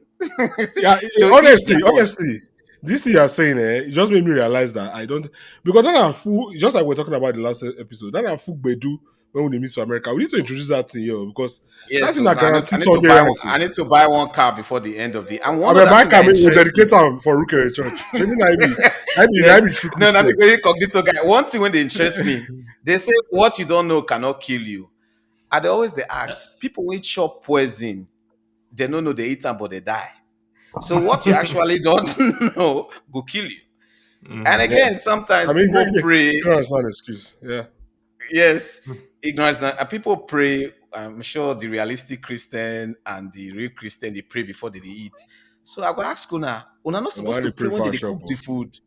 yeah, To each their own. honestly, this thing you're saying, it just made me realize that I don't because then I'm full. Just like we're talking about the last episode, then I'm full bedu when we meet to America. We need to introduce that thing here because Yes, that's in so a now guarantee I need to Sunday buy rice. one. I need to buy one car before the end of the. And I one mean, other my thing that car, we interests me. dedicate them for Rookie Church. Maybe I Yes, be true no, not Christian. because incognito guy. One thing when they interest me, they say what you don't know cannot kill you. And they ask people which chop poison, they don't know they eat them but they die. So what you actually don't know will kill you. And Hmm. Yeah, again, sometimes I mean, people pray. ignorance is not an excuse. Yeah, Yes, ignorance. People pray. I'm sure the realistic Christian and the real Christian they pray before they eat. So I go ask una not Why supposed to they pray pray when for they a dey shop? cook the food.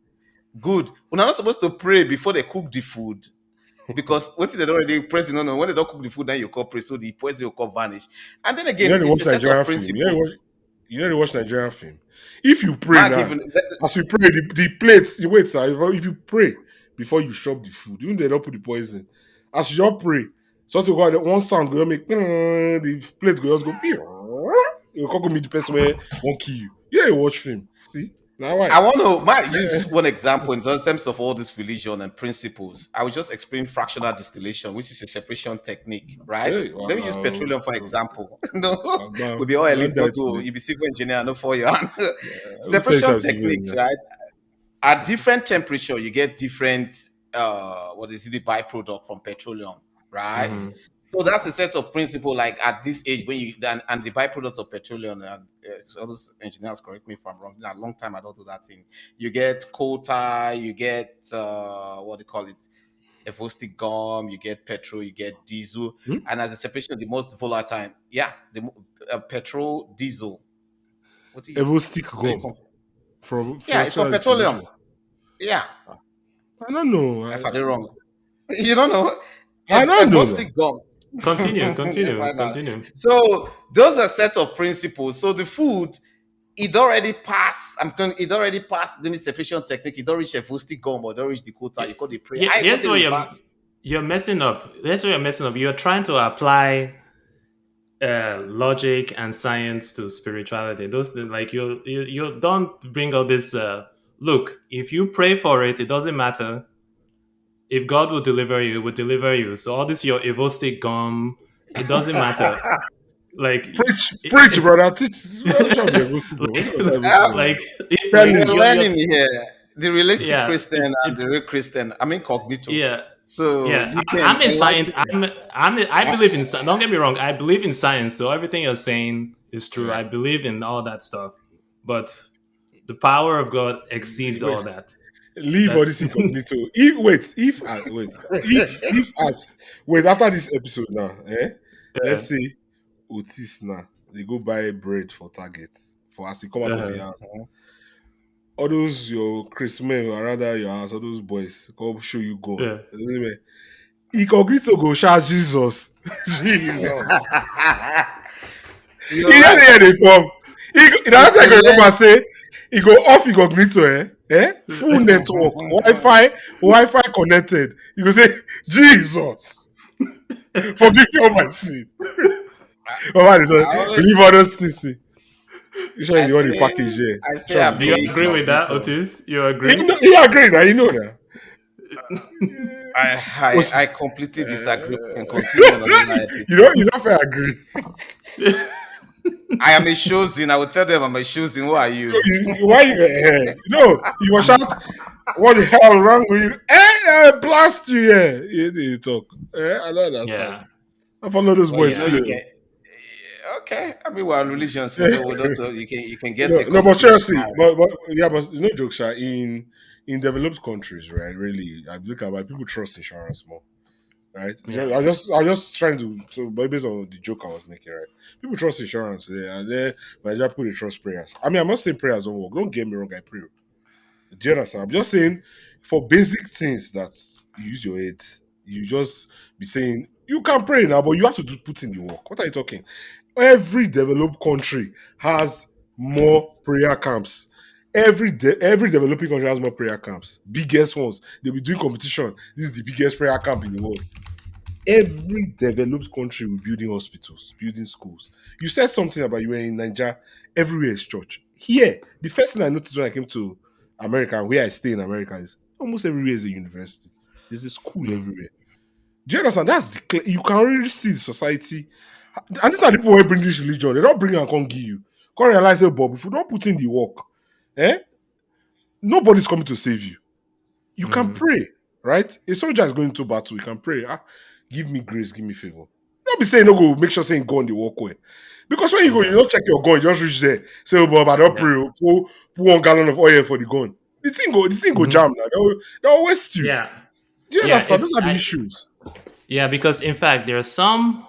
Good. Una not supposed to pray before they cook the food. Because what they don't already press, no, when they don't cook the food, then you call pray, so the poison will come vanish. And then You know again, they it's watch a set of Nigerian film. principles. You know they watch Nigerian film. If you pray Mark now, even as you pray, the plates you wait, sir. If you pray before you chop the food, even they don't put the poison. As you just pray, something go out, one sound go make the plate go just go. You can't go meet the person where won't kill you. Yeah, you watch film. See now why? I want to might use one example in terms of all this religion and principles. I will just explain fractional distillation, which is a separation technique, right? Hey, Let me use wow. petroleum for example. No, we'll be all You elite, don't die not to today. you be civil engineer, not for your hand. Who says Separation I'm techniques, civilian? right? At different temperature, you get different what is it, the byproduct from petroleum, right? Hmm. So that's a set of principle. Like at this age, when you and the byproduct of petroleum, and so those engineers correct me if I'm wrong. A long time I don't do that thing. You get coal tar, you get what they call it, evostick gum, you get petrol, you get diesel, Hmm? and as the separation of the most volatile, yeah, petrol, diesel. What do you? Evo stick Are you gum confused? from Yeah, it's for fractional petroleum. distillation. Yeah, I don't know. if I did wrong. You don't know? I don't know now. Evostick gum. Continue, Yeah, continue, find out. continue. So those are set of principles. So the food, it already passed. It already passed the separation technique. It don't reach evostick gum, but don't reach the quota. You call the pray. Yeah, I go here's to where reverse. you're messing up. That's where you're messing up. You're trying to apply logic and science to spirituality. Those like you don't bring out this. Look, if you pray for it, it doesn't matter. If God will deliver you, it will deliver you. So all this your evostick gum, it doesn't matter. Like, Preach, brother. Teach. What should be Evo stick gum? What was Evo stick Uh, gum? like, Tell like we're me. you're learning here. The realistic yeah, Christian and it's the real Christian. I'm incognito. yeah. So Yeah, you can I'm in science. enlighten me. I believe in. Don't get me wrong. I believe in science. So everything you're saying is true. Yeah. I believe in all that stuff. But the power of God exceeds Wait, all that. leave all That this incognito. If as wait after this episode now, yeah, let's say Otis now they go buy bread for Target for as he come out of the uh, house. All those your Chris men or rather your house, all those boys come show you gun. yeah, Incognito go shout Jesus. Jesus. You're He right. get hear the form. The It's other a time he go come learn. and say he go off incognito, full network, Wi-Fi connected. You go say, Jesus, forgive me all my sin. Mama, I always, leave all those things. See. You sure I you want the say, package here? I say, Sure, I you do you know be this agree one. with that, incognito. Otis? You agree? He agree now, you know that. I completely disagree. We can continue on another episode. You don't fair agree. I am a chosen. I will tell them I'm a chosen. Who are you? Why you must shout, what the hell wrong with you? Blast you here. You talk. I don't understand. Yeah, I follow those Well, you boys know, yeah, you play. can. Okay, I mean, we're on religions. We don't. You can get a No, but complete seriously, vibe. but no jokes. Sha, in developed countries, right? Really, I look at why people trust insurance more, right? yeah. I just trying to based on the joke I was making, right? People trust insurance, and then Nigeria people they trust prayers. I mean, I'm not saying prayers don't work. Don't get me wrong, I pray. Do you understand? I'm just saying for basic things that you use your head, you just be saying you can pray now, but you have to put in the work. What are you talking? Every developed country has more prayer camps. Every developing country has more prayer camps. Biggest ones. They'll be doing competition. This is the biggest prayer camp in the world. Every developed country will building hospitals, building schools. You said something about you were in Nigeria. Everywhere is church. Here, the first thing I noticed when I came to America and where I stay in America is almost everywhere is a university. There's a school Mm, everywhere. Do you understand? That's you can really see the society. And these are the people who bring this religion. They don't bring and come give you. Can't realize it, Bob. If you don't put in the work, eh? Nobody's coming to save you. You can mm, pray, right? A soldier is going to battle. You can pray. Give me grace, give me favor. Don't be saying no go make sure saying go on the walkway. Because when you go, you yeah, don't check your gun, you just reach there. Say, oh Bob, I don't yeah, pray. Oh, pour 1 gallon of oil for the gun. The thing go mhm. jam now. They'll waste you. Yeah, Do you yeah. understand? Those are the issues. Yeah, because in fact there are some.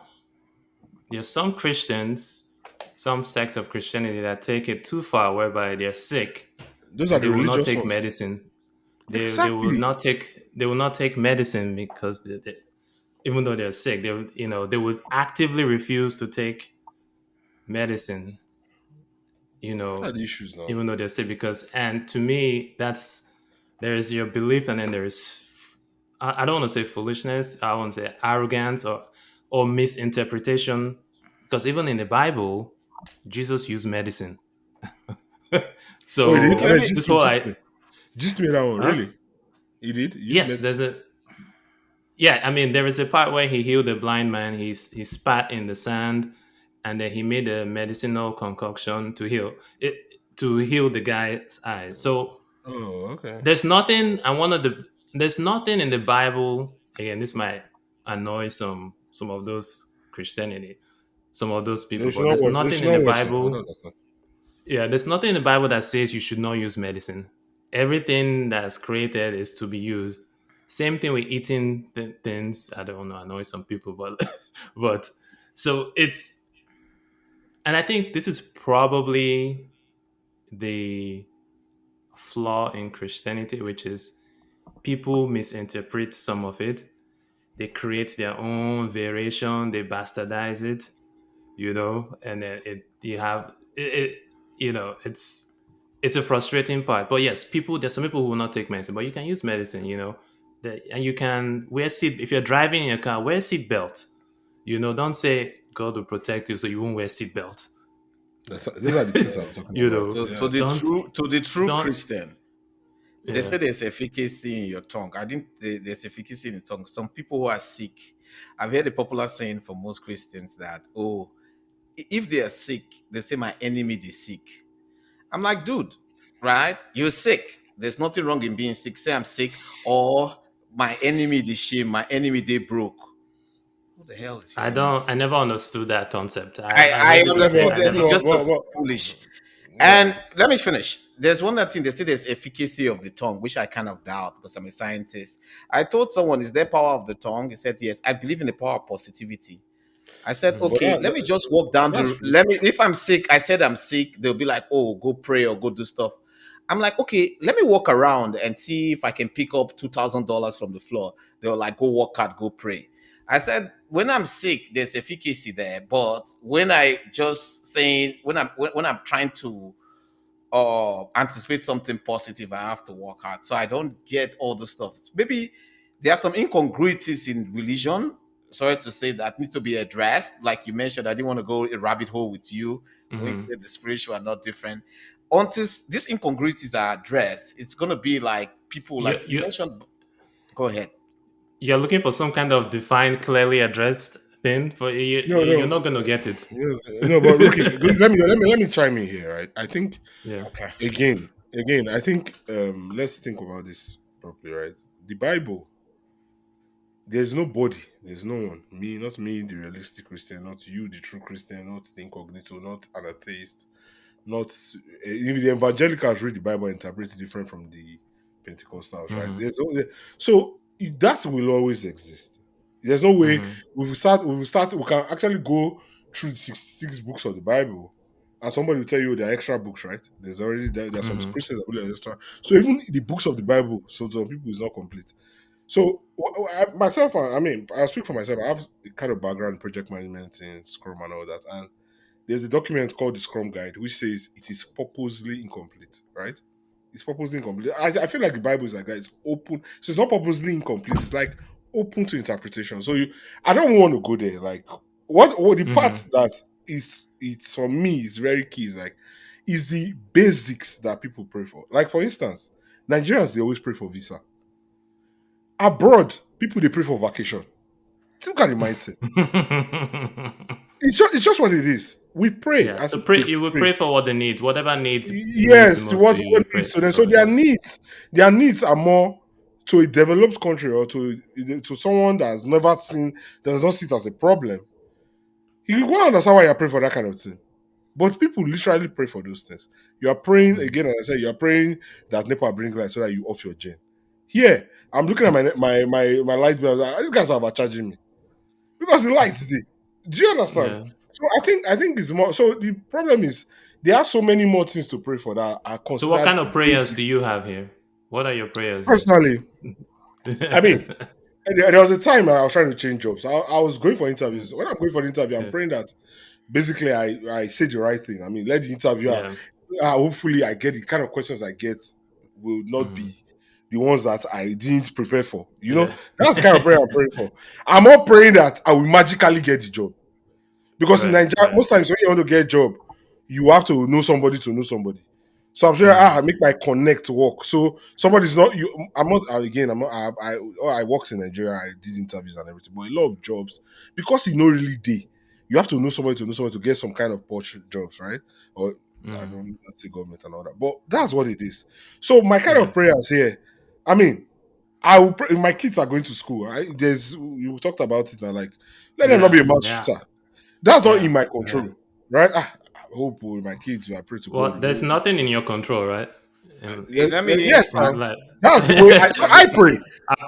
there's some Christians, some sect of Christianity that take it too far, whereby they're sick Those are and the they will not religious take ones. medicine. They will Exactly. not take medicine because even though they're sick, they would actively refuse to take medicine. You What are know, the issues now? even though they're sick, because and to me that's there is your belief and then there's I don't want to say foolishness, I want to say arrogance or misinterpretation, because even in the Bible Jesus used medicine. Oh, he did? I So Let mean, me this just me, whole just I me. Just me that one, huh really? He did? He used yes there's medicine? a yeah, I mean there is a part where he healed a blind man. He spat in the sand and then he made a medicinal concoction to heal the guy's eyes. So Oh, okay. there's nothing in the Bible. Again, this might annoy some of those Christianity, some of those No, people, you should but not there's watch. You nothing should in the not watch now. I don't Bible. understand. Yeah, there's nothing in the Bible that says you should not use medicine. Everything that's created is to be used. Same thing with eating things. I don't know, annoy some people, but but so it's and I think this is probably the flaw in Christianity, which is people misinterpret some of it. They create their own variation, they bastardize it, and then you have it's a frustrating part. But yes, there's some people who will not take medicine, but you can use medicine, and you can wear seat if you're driving in your car, wear seat belt. Don't say God will protect you so you won't wear seat belt. Those are the things I'm talking you about. know, to Yeah. the don't true don't Christian. They yeah. say there's efficacy in your tongue. I think there's efficacy in the tongue. Some people who are sick, I've heard a popular saying for most Christians that, oh, if they are sick, they say, my enemy is sick. I'm like, dude, right? You're sick. There's nothing wrong in being sick. Say I'm sick, or my enemy is shame, my enemy they broke. What the hell is your enemy? I never understood that concept. I I heard people Yeah, say it. understood but I that. you It's never. know, just a but foolish. yeah. And let me finish. There's one other thing they say there's efficacy of the tongue, which I kind of doubt because I'm a scientist. I told someone, is there power of the tongue? He said, yes. I believe in the power of positivity. I said, But okay, let me just walk down that's the pretty let cool. me if I'm sick, I said I'm sick, they'll be like, oh, go pray or go do stuff. I'm like, okay, let me walk around and see if I can pick up $2,000 from the floor. They'll like, go work hard, go pray. I said, when I'm sick, there's efficacy there, but when I just saying when I'm trying to or anticipate something positive, I have to work hard. So I don't get all the stuff. Maybe there are some incongruities in religion. Sorry to say that need to be addressed. Like you mentioned, I didn't want to go a rabbit hole with you when you Mhm. said the spiritual are not different. Until these incongruities are addressed, it's gonna be like people You like you you mentioned. Go ahead. you're looking for some kind of defined, clearly addressed thing. For No, you're no, not going to get it. no. But Rookie, let me chime in here. Right, I think Yeah. Okay. again, I think let's think about this properly. Right, the Bible. There's nobody, there's no one. Me, not me, the realistic Christian, not you, the true Christian, not the incognito, not an atheist, not even the evangelicals read the Bible and interpret it different from the Pentecostals, right? Mm-hmm. So that will always exist. There's no way Mm-hmm. we can actually go through six books of the Bible, and somebody will tell you there are extra books, right? There are some Mm-hmm. Christians that believe extra. So even the books of the Bible, so some people is not complete. So myself, I mean, I speak for myself. I have a kind of background in project management in Scrum and all that, and there's a document called the Scrum Guide, which says it is purposely incomplete, right? It's purposely incomplete. I feel like the Bible is like that. It's open. So it's not purposely incomplete. It's like open to interpretation. I don't want to go there. Like, what the Mm-hmm. parts that it's for me is very key is the basics that people pray for. Like, for instance, Nigerians, they always pray for visa. Abroad, people, they pray for vacation. Look at the mindset. It's just what it is. We pray Yeah. as So people, they you will pray. pray for what they need, whatever needs means the Yes, most to you. what You needs pray to them. So for them. their needs are more to a developed country or to someone that has never seen, that does not see it as a problem. You go understand why you're praying for that kind of thing. But people literally pray for those things. You are praying Mm. again, as I said, you are praying that NEPA bring light so that you off your gen. Here, I'm looking at my light bill. Like, these guys are overcharging me because the lights there. Do you understand? Yeah. So I think it's more. So the problem is there are so many more things to pray for that are So what considered kind of prayers basic. do you have here? What are your prayers here? Personally, I mean, there was a time I was trying to change jobs. I was going for interviews. When I'm going for the interview, I'm Yeah. praying that basically I say the right thing. I mean, let the interviewer, Yeah. hopefully I get the kind of questions I get will not Mhm. be the ones that I didn't prepare for. Yeah. That's the kind of prayer I'm praying for. I'm not praying that I will magically get the job. Because in Right. Nigeria, Right. most times when you want to get a job, you have to know somebody to know somebody. So I'm sure Mhm. I make my connect work. So somebody's not you. I'm not again. I'm not. I worked in Nigeria. I did interviews and everything, but a lot of jobs because you know really day. You have to know somebody to get some kind of posh jobs, right? Or I Mhm. don't say government and all that, but that's what it is. So my kind Yeah. of prayers here. I mean, I will pray. My kids are going to school. Right? There's you talked about it now. Like let them not Yeah. be a mass Yeah. shooter. That's not Yeah. in my Yeah. control, right? I hope with my kids, I pray to God. Well, there's nothing in your control, right? And Let me Yes, now like, that's the way. So let me I pray.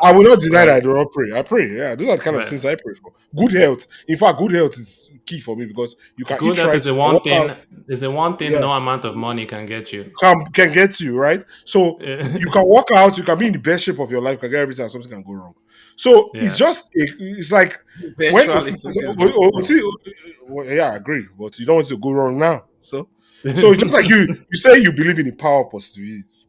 I will not deny that right. I do not pray. I pray. Yeah, those are the kind of Right. things I pray for. Good health. In fact, good health is key for me because you can Good eat health right, is the you can one work out. thing. Is the one thing Yeah, no amount of money can get you. can get you right. So Yeah. you can work out. You can be in the best shape of your life. You can get everything, and something can go wrong. So it's Yeah. just it's like when eventually Otis, something is going to go wrong. well, yeah, I agree, but you don't want it to go wrong now. So it's just like you say you believe in the power of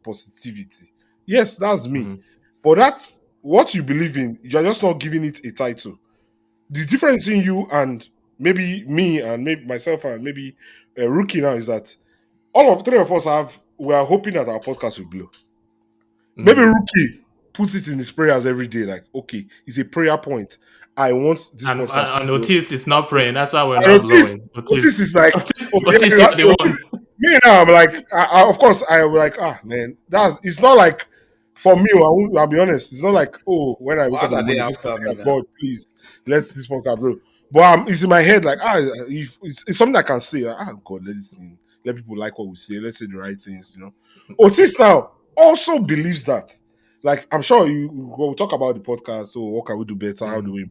positivity. Yes, that's me. Mhm. But that's what you believe in. You're just not giving it a title. The difference between you and maybe me and maybe myself and maybe a rookie now is that all of three of us we are hoping that our podcast will blow. Maybe Mhm. rookie puts it in his prayers every day, like, okay, it's a prayer point. I want this podcast to And blow. Otis is not praying. That's why we're And not Otis, blowing. Otis Otis. is like, oh yeah, Otis, you're the Otis. one. Me now, I'm like, of course, I am like, man, it's not like for me. I'll be honest, it's not like, oh, when I wake up What in the are they morning, just after asking me now? God, please let this podcast blow. But it's in my head, like, if it's something I can say, like, God, let this thing, let people like what we say, let's say the right things. Otis now also believes that. Like, I'm sure we'll talk about the podcast. So, what can we do better? How do Mhm. we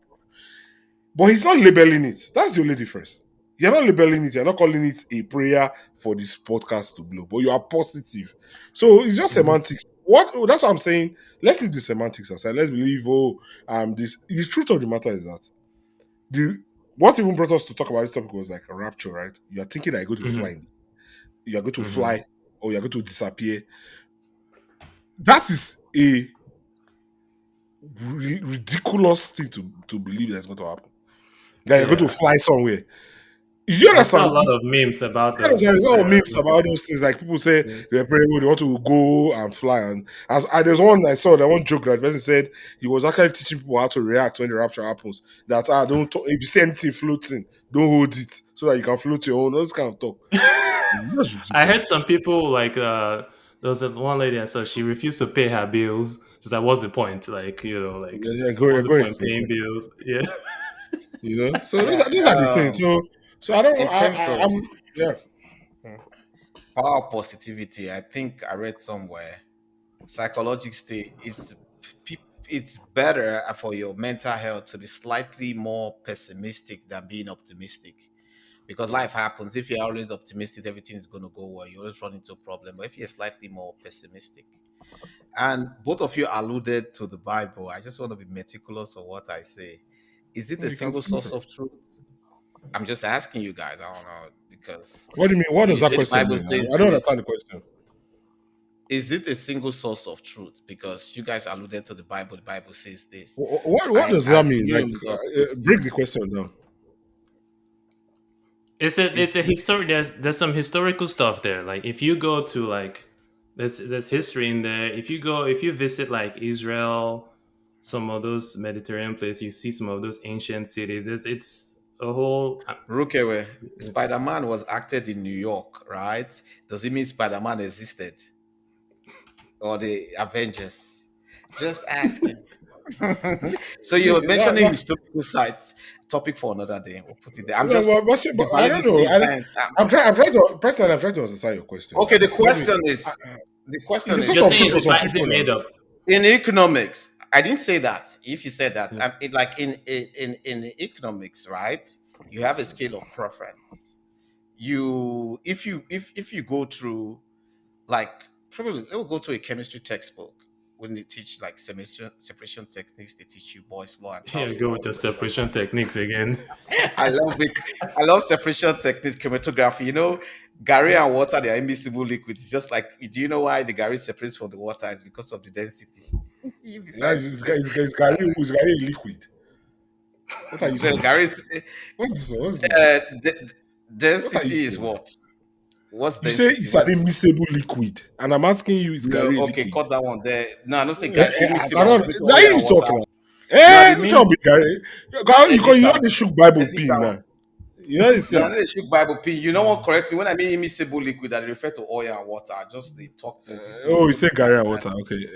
but he's not labeling it. That's the only difference. You're not labeling it. You're not calling it a prayer for this podcast to blow, but you are positive. So it's just Mhm. semantics. That's what I'm saying. Let's leave the semantics aside. Let's believe, this. The truth of the matter is that the what even brought us to talk about this topic was like a rapture, right? You are thinking that you're going to fly, Mhm. you are going to Mhm. fly, or you're going to disappear. That is a ridiculous thing to believe that's going to happen. That you're going to Yeah. fly somewhere. You I saw understand? a lot of memes about Yeah, there's those. all memes about those things. Like people say Yeah. they're praying, they want to go and fly. And there's one I saw that one joke that the person said he was actually teaching people how to react when the rapture happens. That don't talk, if you see anything floating, don't hold it so that you can float your own. All this kind of talk. That's I heard ridiculous. some people like there was one lady I saw. She refused to pay her bills. She's like, "What's the point? Like, like, You're what's the going, point you're paying going. bills?" Yeah. So Yeah. those are the things. So I don't. In terms of I'm yeah. power positivity, I think I read somewhere psychologically it's better for your mental health to be slightly more pessimistic than being optimistic because Mm. life happens. If you're always optimistic, everything is going to go well. You always run into a problem. But if you're slightly more pessimistic, and both of you alluded to the Bible, I just want to be meticulous of what I say. Is it a You can. single source of truth? I'm just asking you guys. I don't know because What do you mean? What when does you that say the question Bible mean? says I don't understand this, the question. is it a single source of truth? Because you guys alluded to the Bible says this. What I does that mean? Like, assume God puts break you. the question down. It's Is a it history. There's some historical stuff there. Like if you go to like there's history in there. If you visit like Israel, some of those Mediterranean places, you see some of those ancient cities. It's a whole. Rukewe? Spider-Man was acted in New York, right? Does it mean Spider-Man existed or the Avengers? Just asking. So Yeah, you're mentioning historical sites. Topic for another day. We'll put it there. I'm no, just but the I don't validity know. is science. I'm trying to personally. I'm trying to understand your question. Okay, Like, the let me. question Uh, is the it's a question source You're of is saying truth for it's some is it people now. made up? in economics. I didn't say that. If you said that, Yeah. like in economics, right? You have a scale of preference. If you go through, like, probably they'll go to a chemistry textbook when they teach like separation techniques. They teach you Boyle's law and Here you Charles' go law. with your separation techniques again. I love it. I love separation techniques, chromatography. Gary and water, they are immiscible liquids. It's just like, do you know why the Gary separates from the water? It's because of the density. If the Yeah, size is great. it's Gary a liquid. What are you The saying? Gary's What's this? uh, d- What are you density is saying? what? What's You say density? it's an What's immiscible liquid, and I'm asking you, is no? Gary a Okay, liquid? cut that one there. No, I don't say I immiscible. don't. I'm speaking Now oil and you water. talk now. You are Eh, the which mean one be Gary? You editor. know the Shook Bible pin Editor. now. You know the No, same. I know shook Bible P. You know what? Correct me when I mean immiscible liquid. I refer to oil and water. I just they talk plenty, so Oh, you no say people Gary and understand. water. Okay.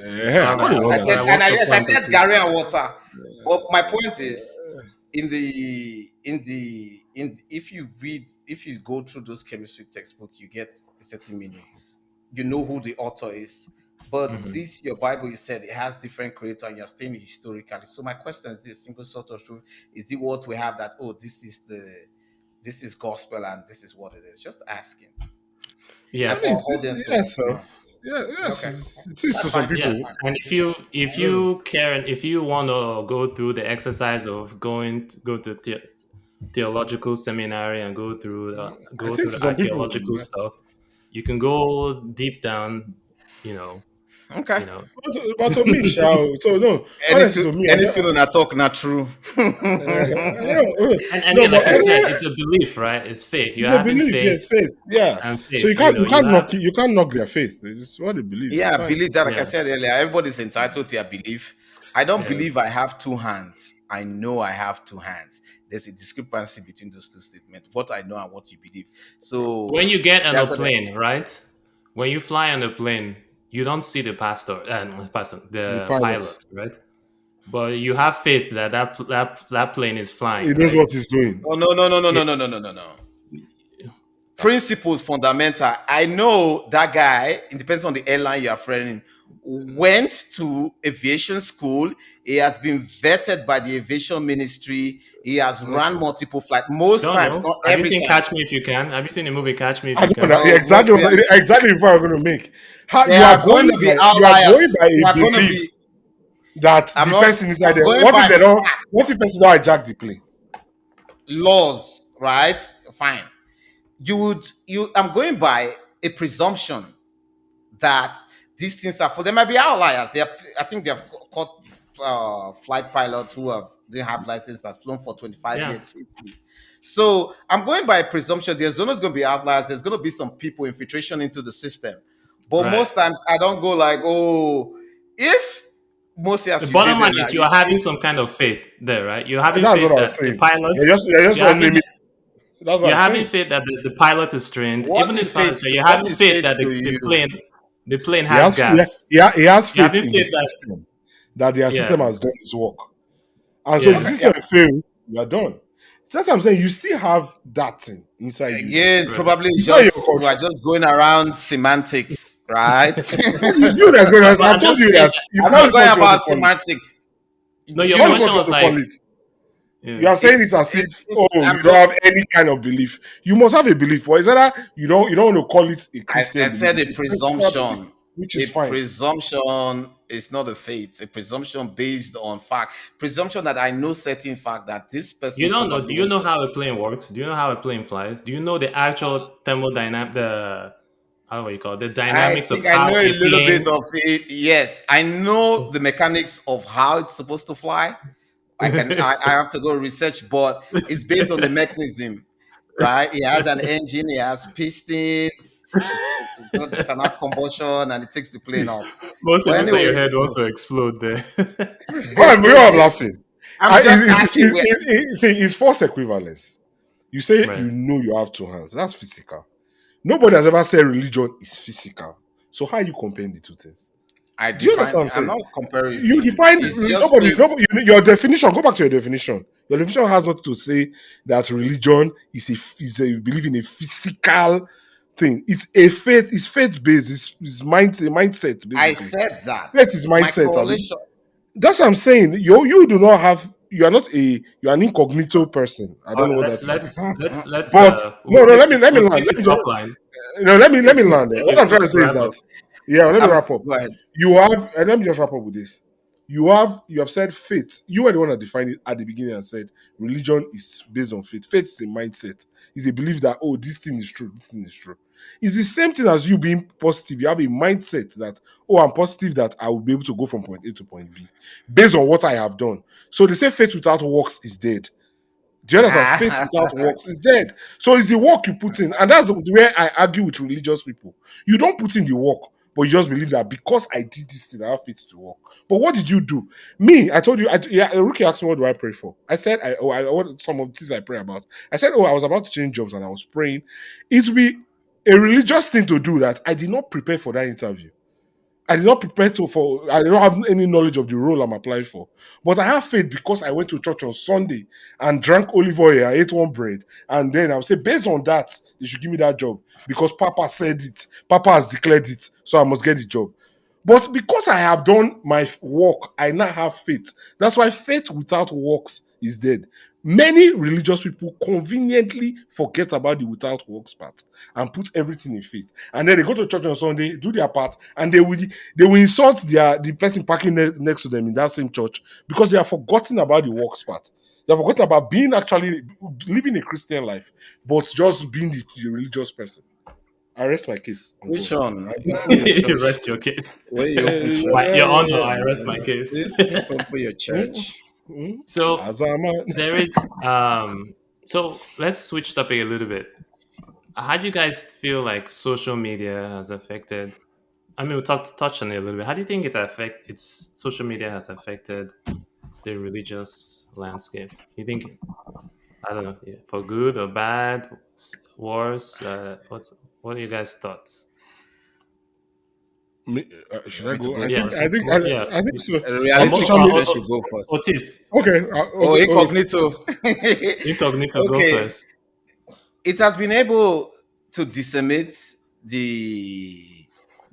I All call right. it I wrong All said, right. now. and What's I your yes, I point, said Otis? Gary and water. But my point is, if you go through those chemistry textbooks, you get a certain meaning. You know who the author is. But Hmm. this your Bible, you said it has different creator, and you're staying historically. So my question is this: single source of truth, is it what we have that? Oh, this is gospel and this is what it is. Just asking. And I for mean, our Yes. audience to yes, sir. know. Yeah, yes, Okay, it is to that's some fine. people. That's Yes. fine. And if you care and if you want to go through the exercise of go to theological seminary and I go think through to the some people, archaeological stuff, you can go deep down. You know. Okay. You know. but to me, shall so no. Honestly, Anything, to me, I don't. anything on a talk not true. And No, again, but like I said, it's a belief, right? It's faith. You're it's a having belief. faith Yes, faith. Yeah. and So faith. You know, you you can't have. knock it. You can't knock their faith. It's what they believe. It's Yeah, fine. believe that, like I Yeah. said earlier, everybody's entitled to their belief. I don't Yeah. believe I have two hands. I know I have two hands. There's a discrepancy between those two statements, what I know and what you believe. When So you get on a that's what plane, right? When you fly on a plane, you don't see the The the pilot, pilot, right? But you have faith that that plane is he flying, knows right? what he's doing. oh, no, no, no, no, Yeah. no, no, no, no, no, no. Principles fundamental. I know that guy, it depends on the airline you are flying, went to aviation school. He has been vetted by the aviation ministry. He has Not run true. multiple flights. Most Don't times, know. not Have you every seen time. Catch Me If You Can? Have you seen the movie Catch Me If I You don't Can? know Oh, what exactly we are, exactly the point I'm going to make. How there are going to be you are going outliers. by There a are going to belief be. that I'm the not. person inside I'm there. going by fact, What if person don't hijack the plane? laws, right? Fine. I'm going by a presumption that these things are for. There might be outliers. I think they have caught flight pilots who didn't have license and flown for 25 Yeah. years safely. So I'm going by presumption. There's always going to be outliers. There's going to be some people infiltration into the system, but Right. most times I don't go like, oh, if mostly The as you bottom did line there now, is you are having some kind of faith there, right? You're having That's what faith I was that the saying. pilot, You're just you're having naming. That's what you're I'm having saying. faith that the pilot is trained, what even is if pilot, faith? so you're What having is faith faith that to you? the plane has gas. He has You're faith having in the faith that system that their system yeah, has done its work. And so if the yeah, Okay, yeah. system fails, you are done. So that's what I'm saying. You still have that thing inside you. Again, right. probably It's not in your we are control. just going around semantics, right? It's you that's going to. But I've I'm told just you saying that that you I'm call not it going what you want to about call it. semantics. no, your Call it question what you was want to like call it. yeah. You are saying it as if, oh, you I'm don't just have any kind of belief. You must have a belief. Or is that you don't want to call it a I Christian belief. said a It's a personal belief, presumption. which A is fine. presumption is not a faith. A presumption based on fact. Presumption that I know certain fact that this You person don't know. probably Do you went know to. how a plane works? Do you know how a plane flies? Do you know the actual thermodynamic the how do you call it? The I dynamics of think I how know a a little bit plane of it. Yes, I know the mechanics of how it's supposed to fly. I have to go research, but it's based on the mechanism, right? It has an engine, it has pistons, it's got internal combustion, and it takes the plane See, off. most But people say your anyway, head wants to explode there. why I'm laughing? I'm just asking where See, it's false equivalence. You say Right. you know you have two hands. That's physical. Nobody has ever said religion is physical. So how are you comparing the two things? I Do you understand define. what I'm I'm saying? not You comparison. define It's just nobody, faith. nobody your definition. Go back to your definition. Your definition has not to say that religion is a belief in a physical thing. It's a faith. It's faith based. It's mindset I basically. said that. Faith is My mindset. Abi. correlation. That's what I'm saying. You do not have you are not a you're an incognito person. I All don't know right, what that is. let's But no, no, let me we'll land. take Let this me just offline. no, let me land there. What I'm trying to say is Wrap that up. yeah, let me Um, wrap up. go ahead. You have and let me just wrap up with this. You have said faith. You were the one that defined it at the beginning and said religion is based on faith. Faith is a mindset. It's a belief that oh, this thing is true, this thing is true. It's the same thing as you being positive. You have a mindset that oh, I'm positive that I will be able to go from point A to point B based on what I have done. So they say faith without works is dead. Do you understand? Faith without works is dead. So it's the work you put in. And that's where I argue with religious people. You don't put in the work, but you just believe that because I did this thing, I have faith to work. But what did you do? Me, I told you, yeah, Rookie asked me, what do I pray for? I said, what some of the things I pray about. I said, oh, I was about to change jobs and I was praying. It would be a religious thing to do that. I did not prepare for that interview. I did not prepare to for I don't have any knowledge of the role I'm applying for. But I have faith because I went to church on Sunday and drank olive oil and ate one bread. And then I'll say, based on that, they should give me that job. Because Papa said it. Papa has declared it. So I must get the job. But because I have done my work, I now have faith. That's why faith without works is dead. Many religious people conveniently forget about the without works part and put everything in faith. And then they go to church on Sunday, do their part, and they will insult the person parking next to them in that same church because they have forgotten about the works part. They have forgotten about being actually living a Christian life, but just being the religious person. I rest my case on Which both. one? I think for your church. Rest your case. Where you open church? Your Honor, I rest my case. Open your church. So As a man. there is so let's switch topic a little bit. How do you guys feel like social media has affected? I mean, we talked touch on it a little bit. How do you think it's social media has affected the religious landscape? You think I don't know, yeah, for good or bad, worse? What are you guys' thoughts? You Should want I me to go? go I Yeah, think I first? think yeah. I think so. A On realistic social Christian media. should go first. Otis, Okay, Oh, okay. incognito. incognito, go Okay. first. It has been able to disseminate the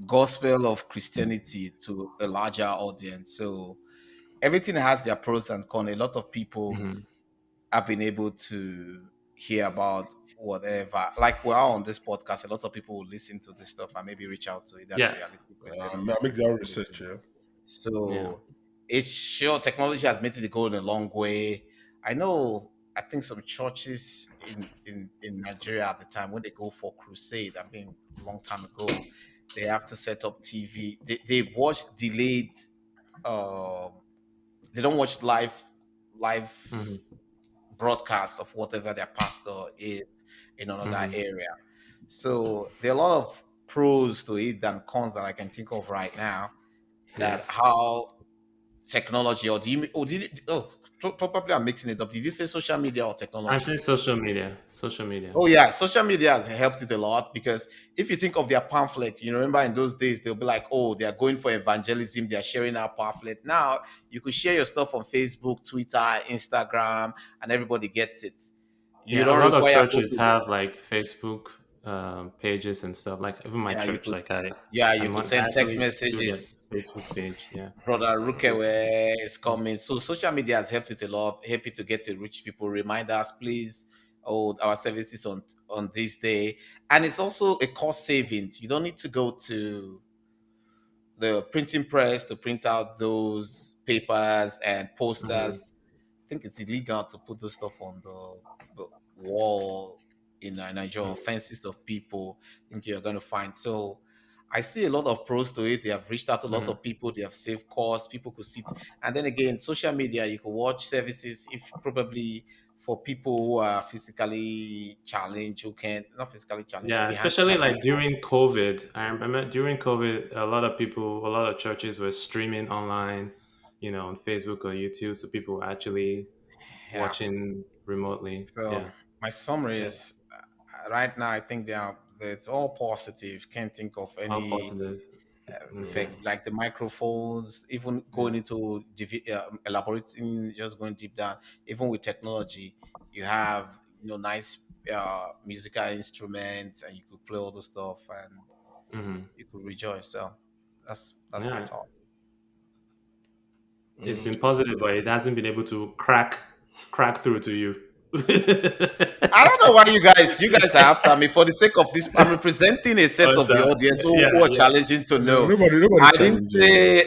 gospel of Christianity to a larger audience. So everything has their pros and cons. A lot of people Hmm. have been able to hear about whatever. Like we're on this podcast, a lot of people will listen to this stuff and maybe reach out to either the Yeah, reality Christian or the I make that faithful research. Christian. Yeah. yeah. So it's sure technology has made it go in a long way. I know. I think some churches in Nigeria at the time when they go for crusade, I mean, a long time ago, they have to set up TV. They watch delayed. Um, they don't watch live Hmm. broadcasts of whatever their pastor is in another Hmm. area. So there are a lot of pros to it than cons that I can think of right now. Yeah. That how technology or probably I'm mixing it up. Did you say social media or I'm technology? saying social media. Social media. Oh yeah, social media has helped it a lot because if you think of their pamphlet, you remember in those days they'll be like, oh, they are going for evangelism, they are sharing our pamphlet. Now you could share your stuff on Facebook, Twitter, Instagram, and everybody gets it. You Yeah, a don't lot of require go churches to have like Facebook pages and stuff. Like even my yeah, church, like you I'm could on, I send text actually do their messages. Facebook page. Yeah, Brother post it. Rukewe is Yeah. coming. So social media has helped it a lot. Happy to get to reach people. Remind us, please. Oh, our services on this day, and it's also a cost savings. You don't need to go to the printing press to print out those papers and Hmm. posters. I think it's illegal to put those stuff on the wall in Nigeria on fences of people. I think you're going to find. So I see a lot of pros to it. They have reached out to a lot Hmm. of people. They have saved costs. People could sit. And then again, social media, you could watch services if probably for people who are physically challenged, who can not physically challenged, Yeah, maybe especially handicapped like people. during COVID. I remember during COVID, a lot of people, a lot of churches were streaming online, on Facebook or YouTube, so people were actually Yeah. watching remotely. So Yeah, my summary yeah, is right now I think it's all positive. Can't think of all any positive. Hmm. effect like the microphones, even Yeah. going into elaborating, just going deep down. Even with technology, you have nice musical instruments, and you could play all the stuff, and Hmm. you could rejoice. So that's my Yeah. thought. It's been positive, but it hasn't been able to crack through to you. I don't know why you guys are after me for the sake of this. I'm representing a set of the Awesome. audience Yeah, who are yeah. challenging to know. Nobody's I didn't challenging you. say,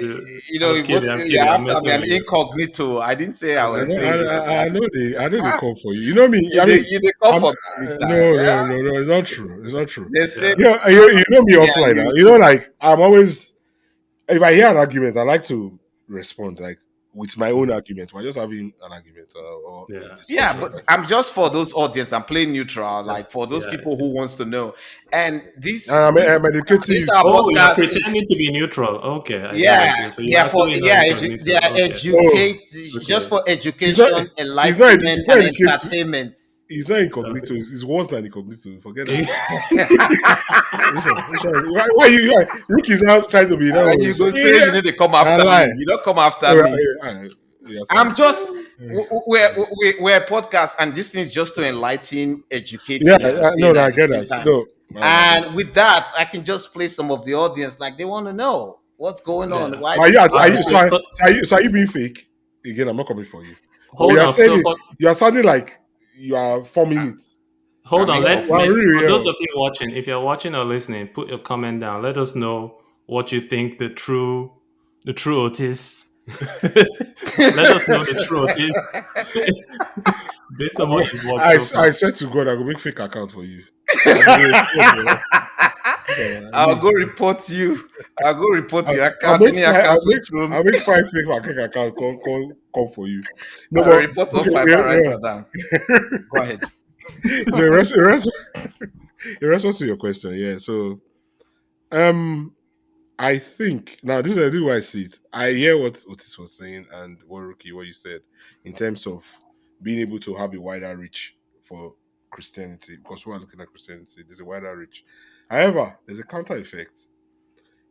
I'm it kidding. was I'm you're kidding. I'm after me. messing I'm with you. incognito. I didn't say I I was know, saying this or that. I know they Ah, come for you. You know me. you I did mean, you did come I'm for me every time. no, Yeah, no, no, no. It's not true. It's not true. they say You know me me and offline now. you. You know, like I'm always if I hear an argument, I like to respond like with my own Mhm. argument. We're just having an argument or a Yeah, Yeah, discussion, but right? I'm just for those audience. I'm playing neutral, yeah, like for those yeah. people who wants to know. And And I'm educating this you our too. Oh, you're podcast is, pretending to be neutral. Okay, I get yeah, it. Yeah, so you're yeah, for actually not yeah, they incognito. are Okay, Oh, educate just okay, for it's not. education, enlightenment, It's not and educating. entertainment. It's not okay. incognito. It's worse than incognito. Forget that. Why Rick is now trying to be now? And you go say you Yeah, need to come I after lie. me. You don't come after Oh, me. yes, I'm just yeah, we're a podcast, and this thing is just to enlighten, educate, yeah. and No, entertain no, at I the get same that. time. No, I get And with that, I can just play some of the audience like they want to know what's going on. Yeah. Why But this? All Why right. that? so are you being fake? Again, I'm not coming for you. But Hold on. So for you are sounding like you are 4 minutes. hold I'm on. in. Well, Let's really for those real. of you watching, if you're watching or listening, put your comment down. Let us know what you think the true Otis. Let us know the true Otis based on what you've watched so far. I swear to God, I will make fake account for you. I will I'll go report you. I'll go report your I'll account. Any account you throw, I'll make 5 fake account come for you. No, I'll but report all okay, five yeah, and write it down. Go ahead. so in response to your question, yeah. So um I think now this is why I see it. I hear what Otis was saying and what you said in terms of being able to have a wider reach for Christianity because we are looking at Christianity. There's a wider reach. However, there's a counter effect.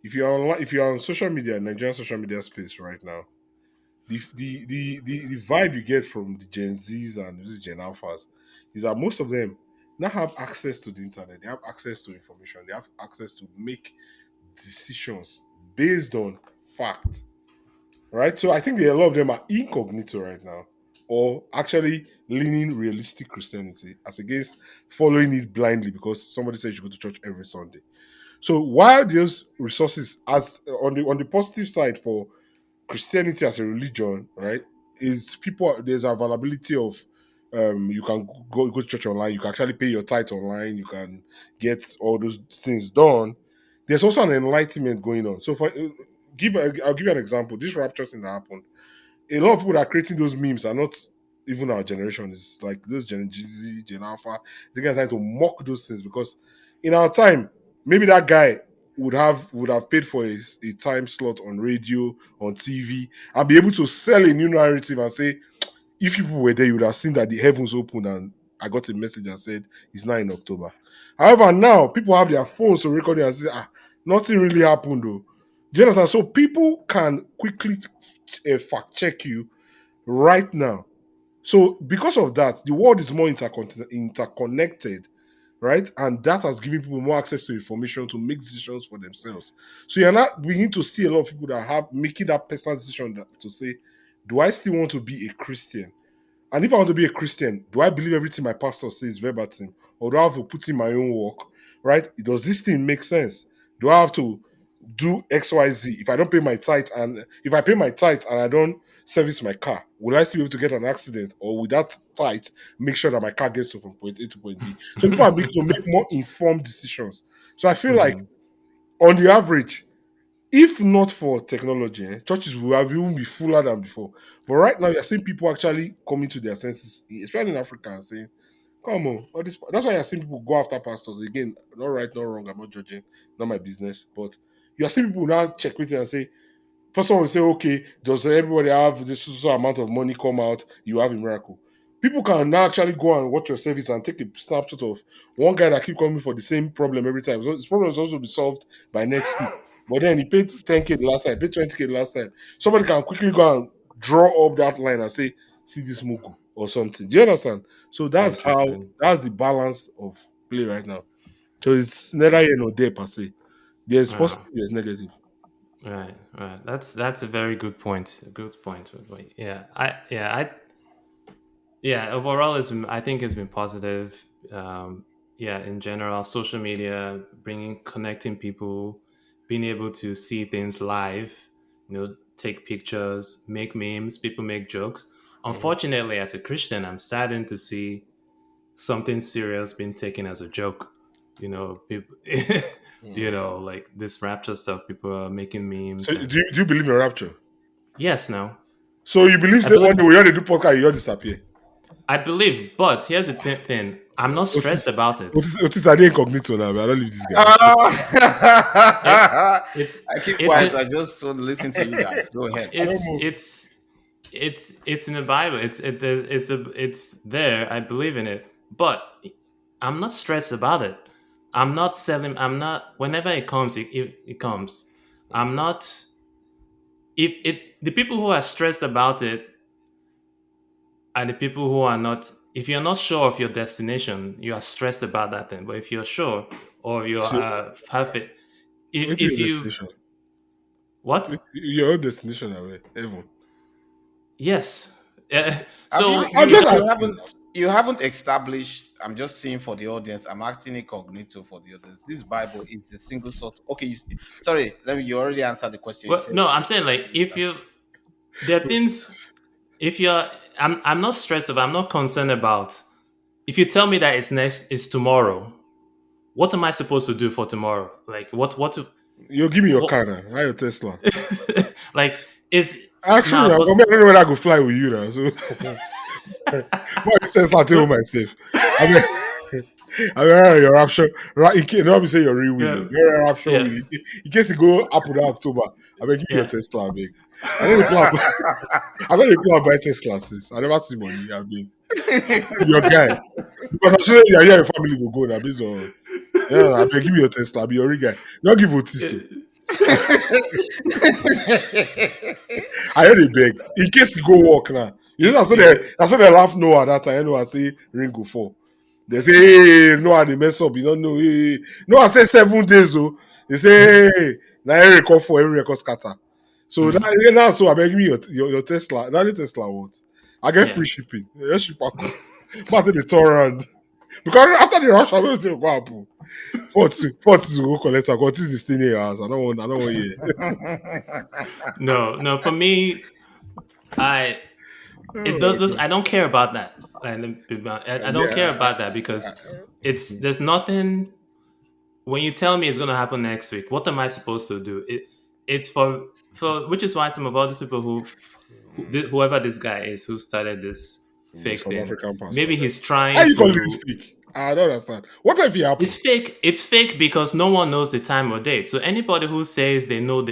If you're on social media, Nigerian social media space right now, the vibe you get from the Gen Zs and this Gen Alphas is that most of them now have access to the internet. They have access to information. They have access to make decisions based on fact, right? So I think that a lot of them are incognito right now, or actually leaning realistic Christianity as against following it blindly because somebody says you go to church every Sunday. So while there's resources as on the positive side for Christianity as a religion, right, is people there's availability of you can go to church online, you can actually pay your tithe online, you can get all those things done. There's also an enlightenment going on. So for I'll give you an example. This rapture thing that happened, a lot of people that are creating those memes are not even our generation. It's like this Gen Z, Gen Alpha. They are trying to mock those things because in our time, maybe that guy would have paid for a time slot on radio, on TV, and be able to sell a new narrative and say, if people were there, you would have seen that the heavens opened and I got a message that said it's now in October. However, now people have their phones to record it and say, nothing really happened though. Do you understand? So people can quickly fact check you right now. So because of that, the world is more interconnected, right? And that has given people more access to information to make decisions for themselves. So you're not beginning to see a lot of people that have making that personal decision to say, do I still want to be a Christian? And if I want to be a Christian, do I believe everything my pastor says verbatim, or do I have to put in my own work? Right? Does this thing make sense? Do I have to do X, Y, Z? If I don't pay my tithe and if I pay my tithe and I don't service my car, will I still be able to get an accident? Or will that tithe make sure that my car gets to from point A to point B? So people are making to make more informed decisions. So I feel like Mhm. on the average, if not for technology, churches will have even be fuller than before. But right now, you're seeing people actually coming to their senses, especially in Africa, and saying, "Come on, all this." That's why you're seeing people go after pastors again. Not right, not wrong. I'm not judging, not my business. But you're seeing people now check with it and say, person will say, okay, does everybody have this so amount of money come out? You have a miracle. People can now actually go and watch your service and take a snapshot of one guy that keep coming for the same problem every time. So his problem is also be solved by next week. But then he paid 10K the last time, paid 20K the last time. Somebody can quickly go and draw up that line and say, see this mugu or something. Do you understand? So Interesting. that's the balance of play right now. So it's neither here nor there per se. There's Uh, positive, there's negative. Right. That's a very good point. A good point. Yeah. Overall, I think it's been positive. Yeah, in general, social media bringing connecting people, being able to see things live. Take pictures, make memes. People make jokes. Mhm. Unfortunately, as a Christian, I'm saddened to see something serious being taken as a joke. People, like this rapture stuff. People are making So memes do and you believe in rapture? yes, no, So you believe I say one believe day we all dey do podcast, you all disappear. I believe, but here's the thing: I'm not Otis, stressed about it. Otis, I dey incognito now, but I don't leave this guy. It I it's keep it's quiet. a, I just want to listen to you guys. Go ahead. I don't it's move. it's it's in the Bible. It's there. I believe in it, but I'm not stressed about it. I'm not selling. I'm not. Whenever it comes, it comes. I'm not. If it the people who are stressed about it are the people who are not. If you're not sure of your destination, you are stressed about that thing. But if you're sure or you're So have it, what's your if you destination? what? Your own destination away, heaven. Yes. Have you So I'm you just because asking. you haven't established? I'm just saying for the audience. I'm acting incognito for the audience. This Bible is the single source. Okay, sorry. Let me. You already answered the question. You well, said no, I'm saying like if you there are things if you're I'm not stressed about I'm not concerned about if you tell me that it's tomorrow, what am I supposed to do for tomorrow? Like You give me your what car now. How your Tesla? like is Actually, now now, for I don't know whether I go fly with you now. So why Tesla tell myself? I mean, I mean, your rapture, right? In case, not be say your real will, yeah, oh. Your rapture will. yeah, In case you go up with October, I beg give me your yeah. Tesla, I beg. I don't plan. I don't plan buy Tesla since I never see money. I beg. Your guy, because I'm sure you and your family will go now based on. Yeah, I beg give me your Tesla. I be your real guy. Not give Otis. Oh. I heard a beg in case you go walk now. You know that's what they laugh Noah that time. Noah say ring go fall. They say, hey, Noah, they mess up. You don't know. Hey. Noah say 7 days. Oh, they say, hey, now every record for every record scatter. So Mhm. now, so I beg me your Tesla. Now the Tesla what? I get Yeah. free shipping. Yeah, ship up. But the turn around because after the rush, I'm going to go up. Port to go collect. I got this thing here. I don't want. I don't want here. No, for me, I it Oh does my this. god. I don't care about that. I don't care Yeah. about that because there's nothing. When you tell me it's going to happen next week, what am I supposed to do? It's for which is why some of all these people whoever this guy is who started this fake South thing, African pastor. maybe he's How trying you calling it to. fake? I don't understand. What if it happen? It's fake. It's fake because no one knows the time or date. So anybody who says they know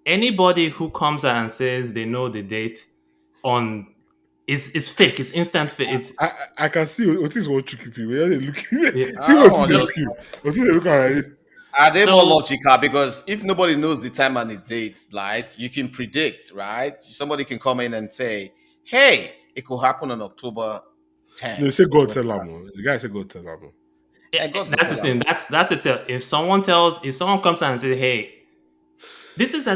anybody who comes out and says they know the date on it's fake. It's instant fake. It's I can see Otis want to keep you. Where they looking? yeah. See I what don't Otis they So look you. Otis they look at it. Are they more so logical? Because if nobody knows the time and the date, right, you can predict, right? Somebody can come in and say, hey, it could happen on October They say 10th, God tell them. 2020. The guy say God tell them. And God will that's the tell them. thing. That's a tell. If someone comes out and says, "Hey, this is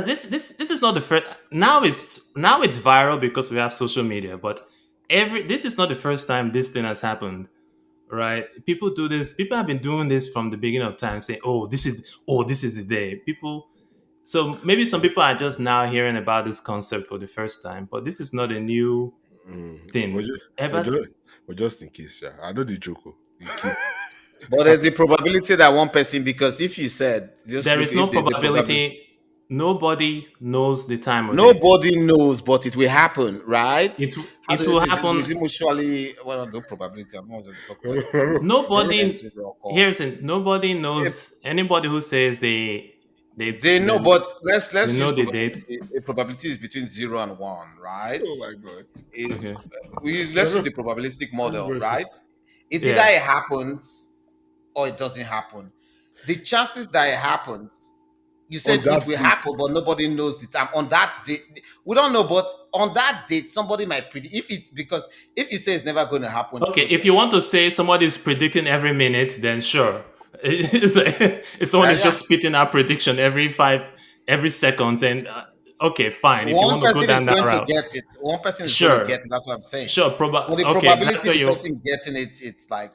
not the first." Now it's viral because we have social media. But this is not the first time this thing has happened. Right? People do this. People have been doing this from the beginning of time, saying, this is the day." People. So maybe some people are just now hearing about this concept for the first time, but this is not a new But thing. just, but Ever just, but just in case, yeah. I know the joke. Oh. In case. But there's a probability that one person, because if you said, just there look, is no if there's a probability, probability. Nobody knows the time or date. nobody knows, but it will happen, right? It How it do you will say, happen. is it mutually, well, no probability, I'm not going to talk about it. Nobody Events will occur. here's it. Nobody knows anybody who says They know, but they let's know use the date. probability. A probability is between 0 and 1, right? Oh my god. Is Okay. let's use the probabilistic Have model, mercy. right? It's either Yeah. it happens or it doesn't happen. The chances that it happens, you On said it that will date. happen, but nobody knows the time. On that date, we don't know, but on that date, somebody might predict. If it's because if you say it's never going to happen, it's Okay. going to If you happen. want to say somebody's predicting every minute, then sure. If someone is Yeah, just spitting out prediction every five. every second saying, okay, fine, if you One want to go person is down that going to route, get it. One person is going to sure, get it. That's what I'm saying. sure, But the okay, that's probability where the you. person getting it, it's like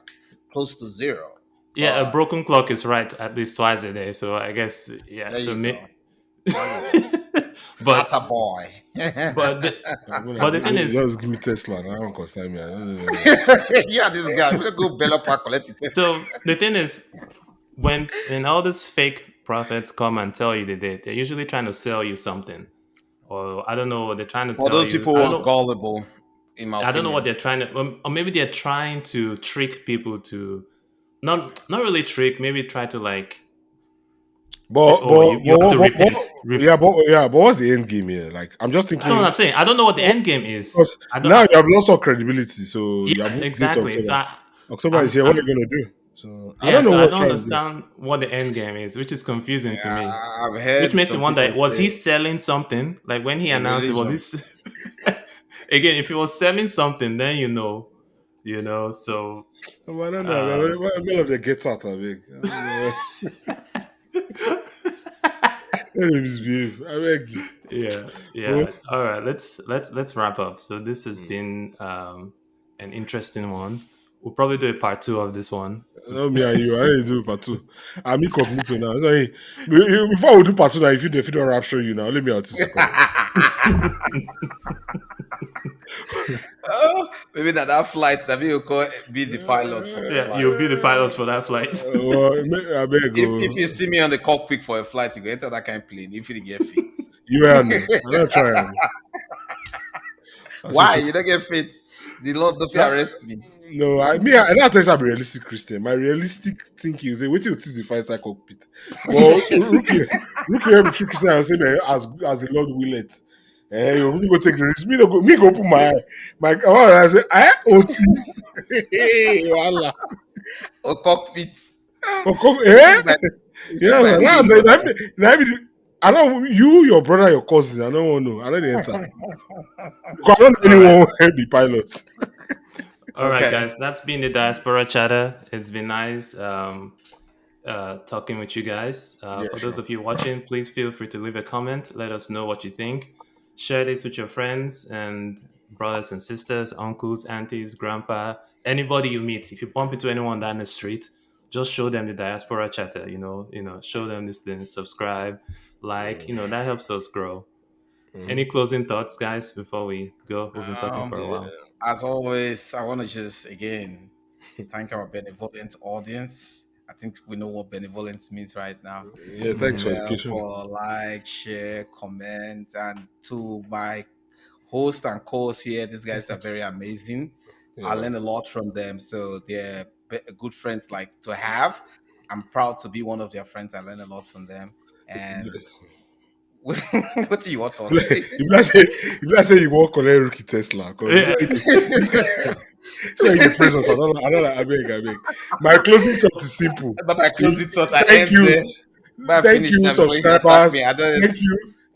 close to zero. Yeah, a But broken clock is right at least twice a day. So I guess yeah. there So you me, go. There you go. but Atta boy. but the, but the thing is, Just give me Tesla. Now I don't concern me. I don't know. Yeah, this guy. We'll go Bella Park collect it. so the thing is, when all these fake prophets come and tell you the date, they're usually trying to sell you something, or I don't know what they're trying to Well, tell those you. people are gullible, in my I don't know what opinion. they're trying to, or maybe they're trying to trick people to not really trick, maybe try to like say, But oh, but you have to but repent. but what's the end game here? Like I'm just That's what thinking I'm saying. I don't know what the end game is. because I don't. now you have lost all credibility. So you have Yes, moved date to exactly. So October. October is I'm, here. What are I'm, you gonna do? So I yeah. don't know So I what's don't trying to do. understand what the end game is, which is confusing to Yeah, me. I've Which heard makes me some wonder: people was he say selling something? Like when he a announced it, was he? religion. Again, if he was selling something, then So Oh, I don't know. um, Many of the get out of it. I don't know. Let him misbehave. I beg you. yeah, Oh, yeah. All right, let's wrap up. So this has been an interesting one. We'll probably do a part two of this one. no, me and you. I already do part two. I'm incognito now. So, hey, before we do part two, now, if you don't rapture you now, let me out to come. Oh, maybe that flight that we will call be the pilot for the Yeah, flight. you'll be the pilot for that flight. Well, I beg If you you. see me on the cockpit for a flight, you go enter that kind of plane. If you didn't get fit, You and me. I'm not trying. That's why okay. you don't get fit? The Lord don't That, arrest me. no, I don't think I'm a realistic Christian. My realistic thinking is wait till it's the fine side cockpit. Well, rookie, help me through Christian and say, man, as the Lord will it. You really go take the risk. Me go put my I say, I Otis. Hey, voila. Or cockpit. Eh? Speak by, speak Yes, by I two, don't. brother. I know you, your brother, your cousin. I don't want to know. I don't enter. Because I don't know All right. anyone will be pilot. All right, Okay. guys. That's been the Diaspora Chatter. It's been nice talking with you guys. Yeah, For those sure. of you watching, please feel free to leave a comment. Let us know what you think. Share this with your friends and brothers and sisters, uncles, aunties, grandpa, anybody you meet. If you bump into anyone down the street, just show them the Diaspora Chatter. Show them this thing. Subscribe, like. That helps us grow. Any closing thoughts, guys, before we go? We've been talking for a Yeah. while. As always, I want to just again thank our benevolent audience. I think we know what benevolence means right now. Yeah, thanks for education. Therefore, like, share, comment, and to my host and co-host here, these guys are very amazing. Yeah, I learn man. a lot from them, so they're good friends like to have. I'm proud to be one of their friends. I learn a lot from them, and what do you want to talk? If I say you won't collect rookie Tesla, because Yeah. so in the presence, I beg. My closing thought is simple. But my closing thought, I Thank end you, there. But I thank finish you, now before you attack subscribers. me. I don't.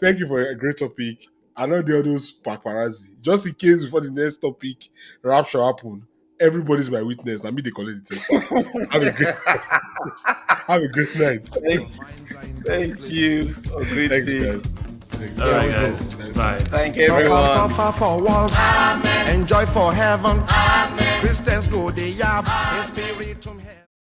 Thank you for a great topic. I know there are those paparazzi. Just in case before the next topic rapture happen, everybody's my witness. I mean they collect the Tesla. Have a great night. Thank you. A great Thanks, day. guys. Thanks. All right, we go. guys. Nice Bye. Thank Suffer, everyone. suffer for walls. Enjoy for heaven. Christians go the yab. In spirit to hell.